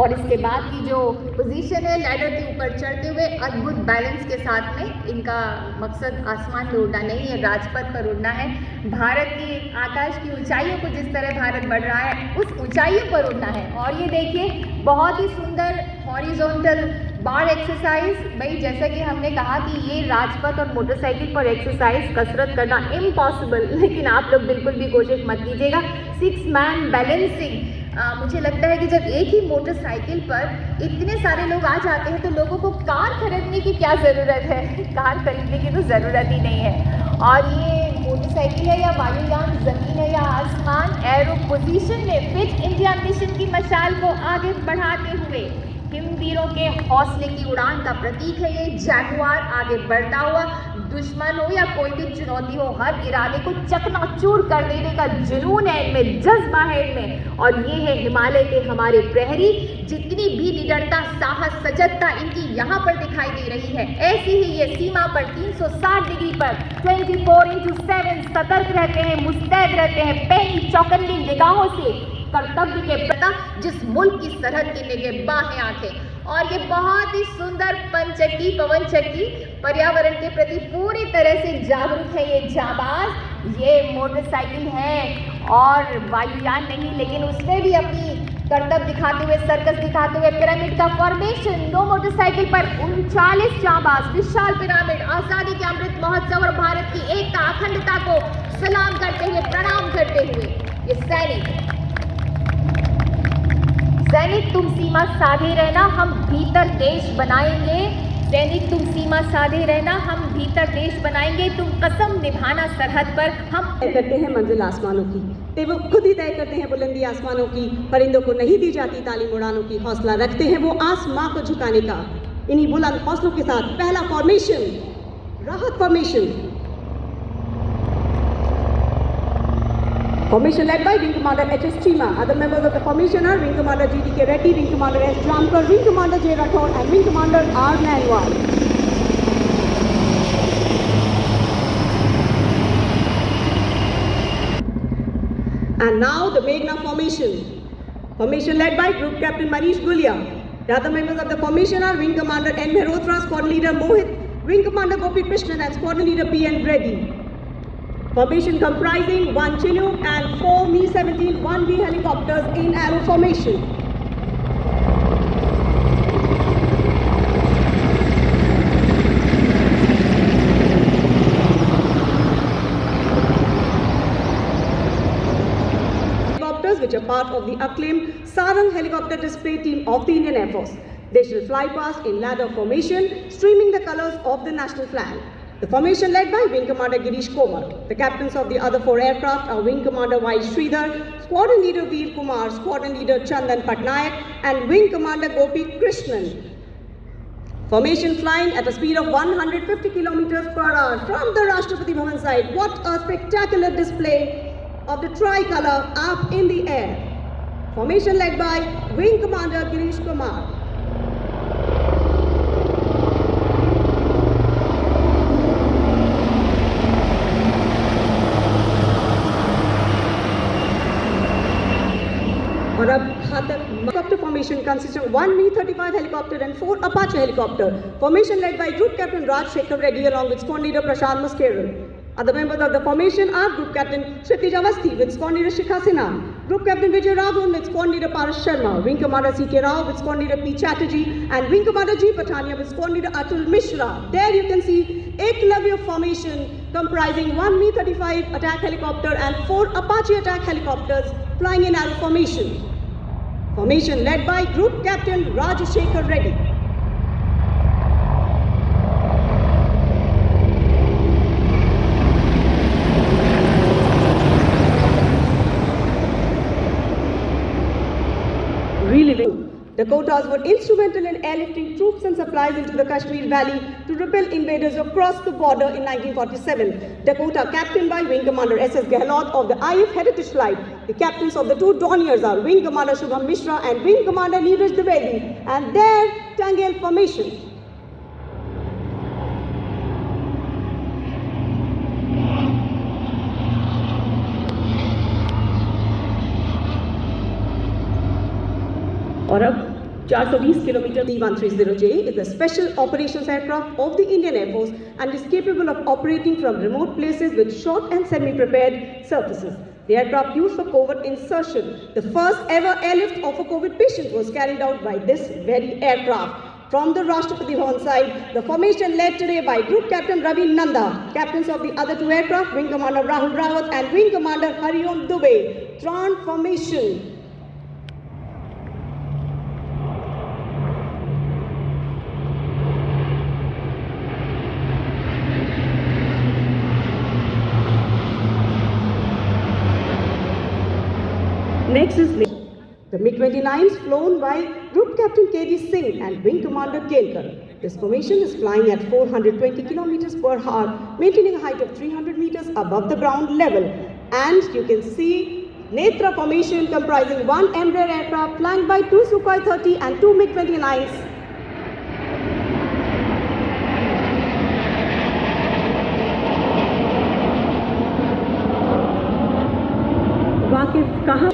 और इसके बाद की जो पोजीशन है लैडर के ऊपर चढ़ते हुए अद्भुत बैलेंस के साथ में, इनका मकसद आसमान में उड़ना नहीं है, राजपथ पर उड़ना है। भारत की आकाश की ऊंचाइयों को जिस तरह भारत बढ़ रहा है उस ऊंचाइयों पर उड़ना है। और ये देखिए बहुत ही सुंदर हॉरिजॉन्टल बार एक्सरसाइज। भाई जैसा कि हमने कहा कि ये राजपथ और मोटरसाइकिल पर एक्सरसाइज कसरत करना इम्पॉसिबल, लेकिन आप लोग बिल्कुल भी कोशिश मत कीजिएगा। 6 मैन बैलेंसिंग, मुझे लगता है कि जब एक ही मोटरसाइकिल पर इतने सारे लोग आ जाते हैं तो लोगों को कार खरीदने की क्या ज़रूरत है, कार खरीदने की तो ज़रूरत ही नहीं है। और ये मोटरसाइकिल है या वायुयान, ज़मीन है या आसमान, एरो पोजीशन में फिट इंडिया मिशन की मशाल को आगे बढ़ाते हुए हिमवीरों के हौसले की उड़ान का प्रतीक है ये जैगुआर। आगे बढ़ता हुआ दुश्मन हो या कोई भी चुनौती हो, हर इरादे को चकनाचूर कर देने का जुनून है इनमें, जज्बा है इनमें। और ये है हिमालय के हमारे प्रहरी, जितनी भी निडरता, साहस, सजगता इनकी यहाँ पर दिखाई दे रही है, ऐसी ही ये सीमा पर 360 डिग्री पर 24/7 सतर्क रहते हैं, मुस्तैद रहते हैं, पैनी चौकन्नी निगाहों से कर्तव्य के प्रति जिस मुल्क की सरहद के निगहबान आंखें। और ये बहुत ही सुंदर पंचक्की, पवन चक्की, पर्यावरण के प्रति पूरी तरह से जागरूक है ये जाबाज। ये मोटरसाइकिल है और वायुयान नहीं, लेकिन उसमें भी अपनी कर्तव्य दिखाते हुए, सर्कस दिखाते हुए, पिरामिड का फॉर्मेशन, 2 मोटरसाइकिल पर 39 जाबाज विशाल पिरामिड, आजादी के अमृत महोत्सव और भारत की एकता, अखंडता को सलाम करते हुए, प्रणाम करते हुए ये सैनिक तुम सीमा साधे रहना, हम भीतर देश बनाएंगे। सैनिक तुम सीमा साधे रहना, हम भीतर देश बनाएंगे। तुम कसम निभाना सरहद पर। हम तय करते हैं मंजिल आसमानों की, ते वो खुद ही तय करते हैं बुलंदी आसमानों की। परिंदों को नहीं दी जाती तालीम उड़ानों की, हौसला रखते हैं वो आसमां को झुकाने का। इन्हीं बुलंद हौसलों के साथ पहला फॉर्मेशन, राहत formation. Formation led by Wing Commander H.S. Chima. Other members of the formation are Wing Commander G.D.K. Reddy, Wing Commander S. Jamkar, Wing Commander J. Rathod and Wing Commander R. Nanwal. And now the Meghna formation. Formation led by Group Captain Manish Gulia. The other members of the formation are Wing Commander N. Mehrotra, Squadron Leader Mohit, Wing Commander Gopi Krishnan and Squadron Leader P.N. Reddy. Formation comprising 1 Chinook and 4 Mi-17 1B helicopters in arrow formation. Helicopters which are part of the acclaimed Sarang helicopter display team of the Indian Air Force. They shall fly past in ladder formation, streaming the colors of the national flag. The formation led by Wing Commander Girish Komar. The captains of the other 4 aircraft are Wing Commander Y. Sridhar, Squadron Leader Veer Kumar, Squadron Leader Chandan Patnaik and Wing Commander Gopi Krishnan. Formation flying at a speed of 150 kilometers per hour from the Rashtrapati Bhavan side. What a spectacular display of the tricolor up in the air. Formation led by Wing Commander Girish Kumar. और अब helicopter formation consists of 1 Mi-35 helicopter and 4 Apache helicopter. Formation led by Group Captain Raj Shekhar Reddy along with Squadron Leader Prashant Muskeran. Other members of the formation are Group Captain Kshitij Awasthi with Squadron Leader Shikha Sinha, Group Captain Vijay Raghavan with Squad Leader Paras Sharma, Wing Commander C.K. Rao with Squad Leader P. Chatterjee, and Wing Commander G. Patania with Squad Leader Atul Mishra. There you can see Eklavya formation comprising 1 Mi-35 attack helicopter and 4 Apache attack helicopters flying in arrow formation. Formation led by Group Captain Rajashekar Reddy. Reliving. Dakotas were instrumental in airlifting troops and supplies into the Kashmir Valley to repel invaders across the border in 1947. Dakota, captained by Wing Commander S.S. Gehlot of the IF Heritage Flight. The captains of the 2 Dorniers are Wing Commander Shubham Mishra and Wing Commander Neeraj Dwivedi, and their Tangel formation. और अब 420 kilometre T-130J is a special operations aircraft of the Indian Air Force and is capable of operating from remote places with short and semi-prepared surfaces. The aircraft used for covert insertion. The first ever airlift of a COVID patient was carried out by this very aircraft. From the Rashtrapati Bhavan side, the formation led today by Group Captain Ravi Nanda, captains of the other 2 aircraft, Wing Commander Rahul Rawat and Wing Commander Hariom Dubey. Tron formation. Next is the MiG-29s flown by Group Captain K.D. Singh and Wing Commander Kelkar. This formation is flying at 420 kilometers per hour, maintaining a height of 300 meters above the ground level. And you can see Netra formation comprising 1 Embraer aircraft flanked by 2 Sukhoi 30 and 2 MiG-29s.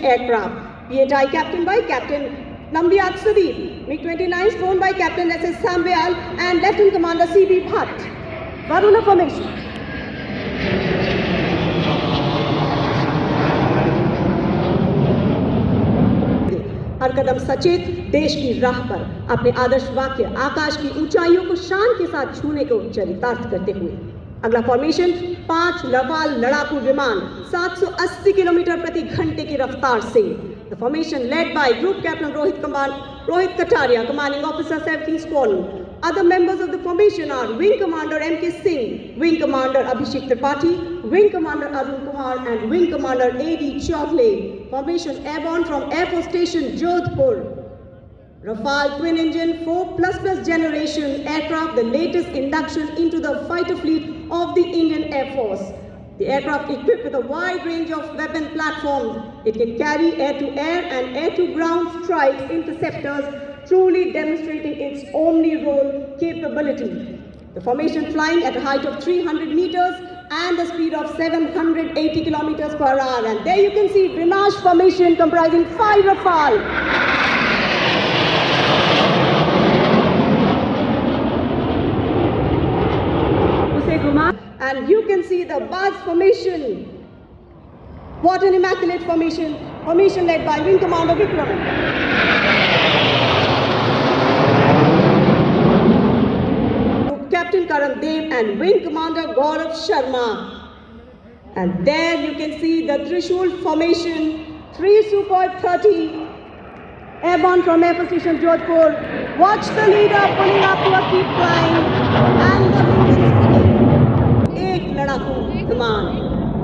Aircraft, PHI captained by Captain Nambiat Sudeep, MiG-29s flown by Captain S.S. Sambayal and Lieutenant Commander C.B. Bhatt. Varuna formation. हर कदम सचेत देश की राह पर अपने आदर्श वाक्य आकाश की ऊंचाइयों को शान के साथ छूने को चरितार्थ करते हुए अगला फॉर्मेशन 5 रफाल लड़ाकू विमान 780 किलोमीटर प्रति घंटे की रफ्तार से the formation led by group captain Rohit Kataria commanding officer 17 squadron Other members of the formation are Wing Commander M.K. Singh, Wing Commander Abhishek Tripathi, Wing Commander Arun Kumar and Wing Commander A.D. Chowdhury. Formation airborne from Air Force Station Jodhpur. Rafale twin-engine 4++ generation aircraft, the latest induction into the fighter fleet of the Indian Air Force. The aircraft equipped with a wide range of weapon platforms. It can carry air-to-air and air-to-ground strikes interceptors, truly demonstrating its omni-role capability. The formation flying at a height of 300 meters and the speed of 780 kilometers per hour. And there you can see Vinash formation comprising 5 Rafale. And you can see the Baz formation. What an immaculate formation. Formation led by Wing Commander Vikram. Captain Karan Dev and Wing Commander Gaurav Sharma. And there you can see the Trishul formation, 3 Sukhoi 30, airborne from Air Force Station Jodhpur. Watch the leader pulling up to a keep flying, and the Ek Ladaku command.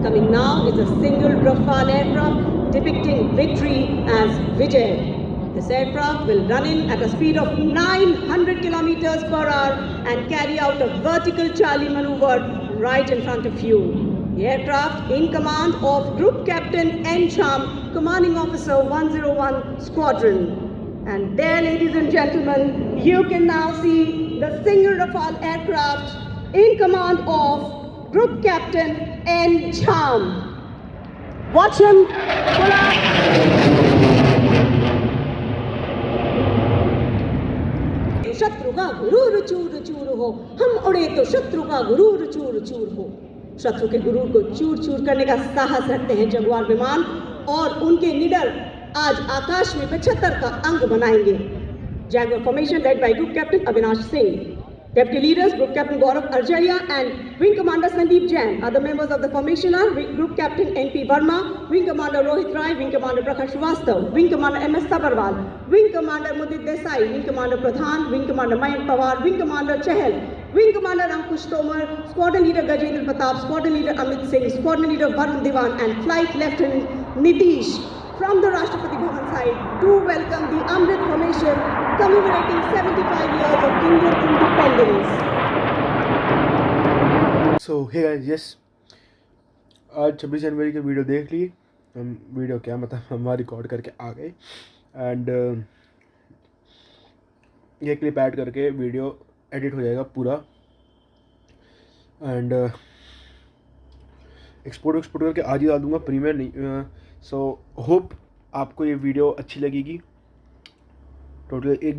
Coming now is a single Rafale aircraft depicting victory as Vijay. This aircraft will run in at a speed of 900 kilometers per hour and carry out a vertical Charlie maneuver right in front of you. The aircraft in command of Group Captain N. Cham, Commanding Officer 101 Squadron. And there, ladies and gentlemen, you can now see the single Rafale aircraft in command of Group Captain N. Cham. Watch him pull up. शत्रु का गुरूर चूर चूर हो, हम उड़े तो शत्रु का गुरूर चूर चूर हो। शत्रु के गुरूर को चूर चूर करने का साहस रखते हैं जगुआर विमान। और उनके निडर आज आकाश में 75 का अंग बनाएंगे। Jaguar formation led by Group Captain Avinash Singh. Deputy leaders Group Captain Gaurav Arjaya and Wing Commander Sandeep Jain. Other members of the formation are Group Captain N.P. Verma, Wing Commander Rohit Rai, Wing Commander Prakash Srivastav, Wing Commander M.S. Sabarwal, Wing Commander Mudit Desai, Wing Commander Pradhan, Wing Commander Mayank Pawar, Wing Commander Chahal, Wing Commander Ankush Tomar, Squadron Leader Gajendra Pratap, Squadron Leader Amit Singh, Squadron Leader Varun Diwan and Flight Lieutenant Nitish from the Rashtrapati Bhavan side to welcome the Amrit formation commemorating 75 years of Indian independence. So hey guys, yes, आज 26 जनवरी की video देख ली हम। Video क्या मतलब हम record करके आ गए and ये क्लिप ऐड करके वीडियो एडिट हो जाएगा पूरा एंड एक्सपोर्ट करके आज ही डाल दूँगा, प्रीमियर नहीं। सो होप आपको ये वीडियो अच्छी लगेगी। टोटल 1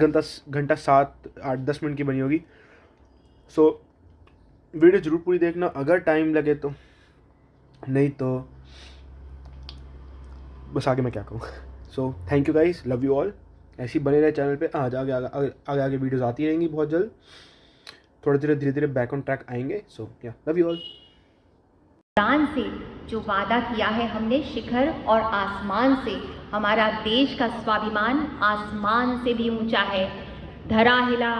घंटा 7-8-10 मिनट की बनी होगी। सो वीडियो ज़रूर पूरी देखना अगर टाइम लगे तो, नहीं तो बस आगे मैं क्या कहूँ। So thank you guys, love you all. ऐसे ही बने रहे चैनल पे, आगे वीडियोस आती रहेंगी बहुत जल्द। थोड़ा धीरे धीरे बैक ऑन ट्रैक आएंगे। सो या लव यू ऑल। दान से जो वादा किया है हमने शिखर और आसमान से, हमारा देश का स्वाभिमान आसमान से भी ऊंचा है। धरा हिला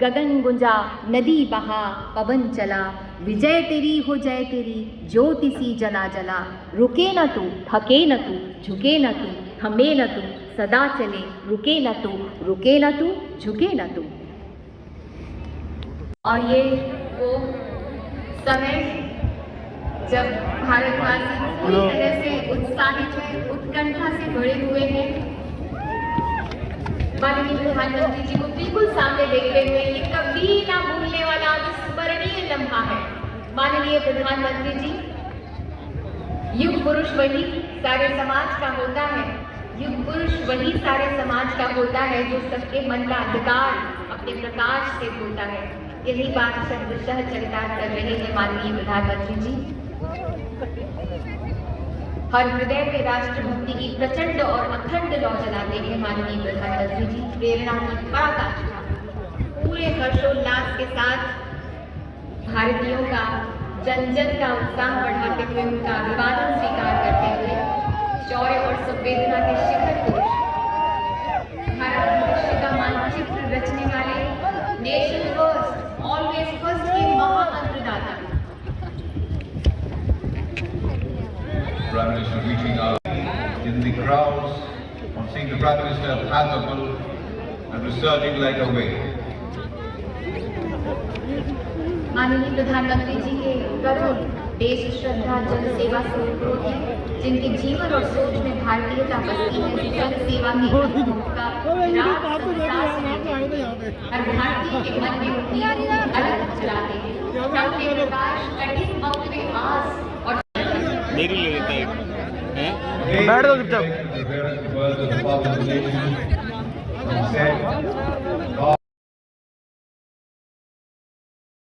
गगन गुंजा नदी बहा पवन चला, विजय तेरी हो जय तेरी ज्योति सी जना जला। रुके न तू थके न तू झुके न तू थमे न तू, सदा चले रुके न तू रुके न तू झुके न तू। और ये वो समय जब भारतवासी पूरी तरह से उत्साहित है, उत्कंठा से भरे हुए हैं। माननीय प्रधानमंत्री जी को बिल्कुल सामने देखते हुए ये कभी ना भूलने वाला अविस्मरणीय लम्हा है। माननीय प्रधानमंत्री जी, युग पुरुष वही सारे समाज का होता है, युग पुरुष वही सारे समाज का होता है जो सबके मन का अंधकार अपने प्रकाश से धोता है। यही बात शब्दशः चरितार्थ कर रहे हैं माननीय प्रधानमंत्री जी। हर हृदय में राष्ट्रभक्ति की प्रचंड और अखंड लौ जलाते हैं माननीय प्रधानमंत्री जी। प्रेरणा की पराकाष्ठा पूरे हर्षोल्लास के साथ भारतीयों का जन जन का उत्साह बढ़ाते हुए उनका अभिवादन स्वीकार करते हुए शौर्य और संवेदना के शिखर पुरुष, भारत भविष्य का मानचित्र रचने वाले, नेशन फर्स्ट ऑलवेज फर्स्ट के महामंत्रदाता Prime Minister reaching out in the crowds on seeing the Prime Minister palpable and resurging like a wave. माननीय प्रधानमंत्री जी के करुण देश श्रद्धा जन सेवा से ओतप्रोत है, जिनके जीवन और सोच में भारतीयता बसती है। जन सेवा की का हर भारतीय के मन में उनकी अलग जलाते हैं। सबके प्रकाश कठिन वक्त में आस और मेरी ले लेता है। बैठ दो चुपचाप।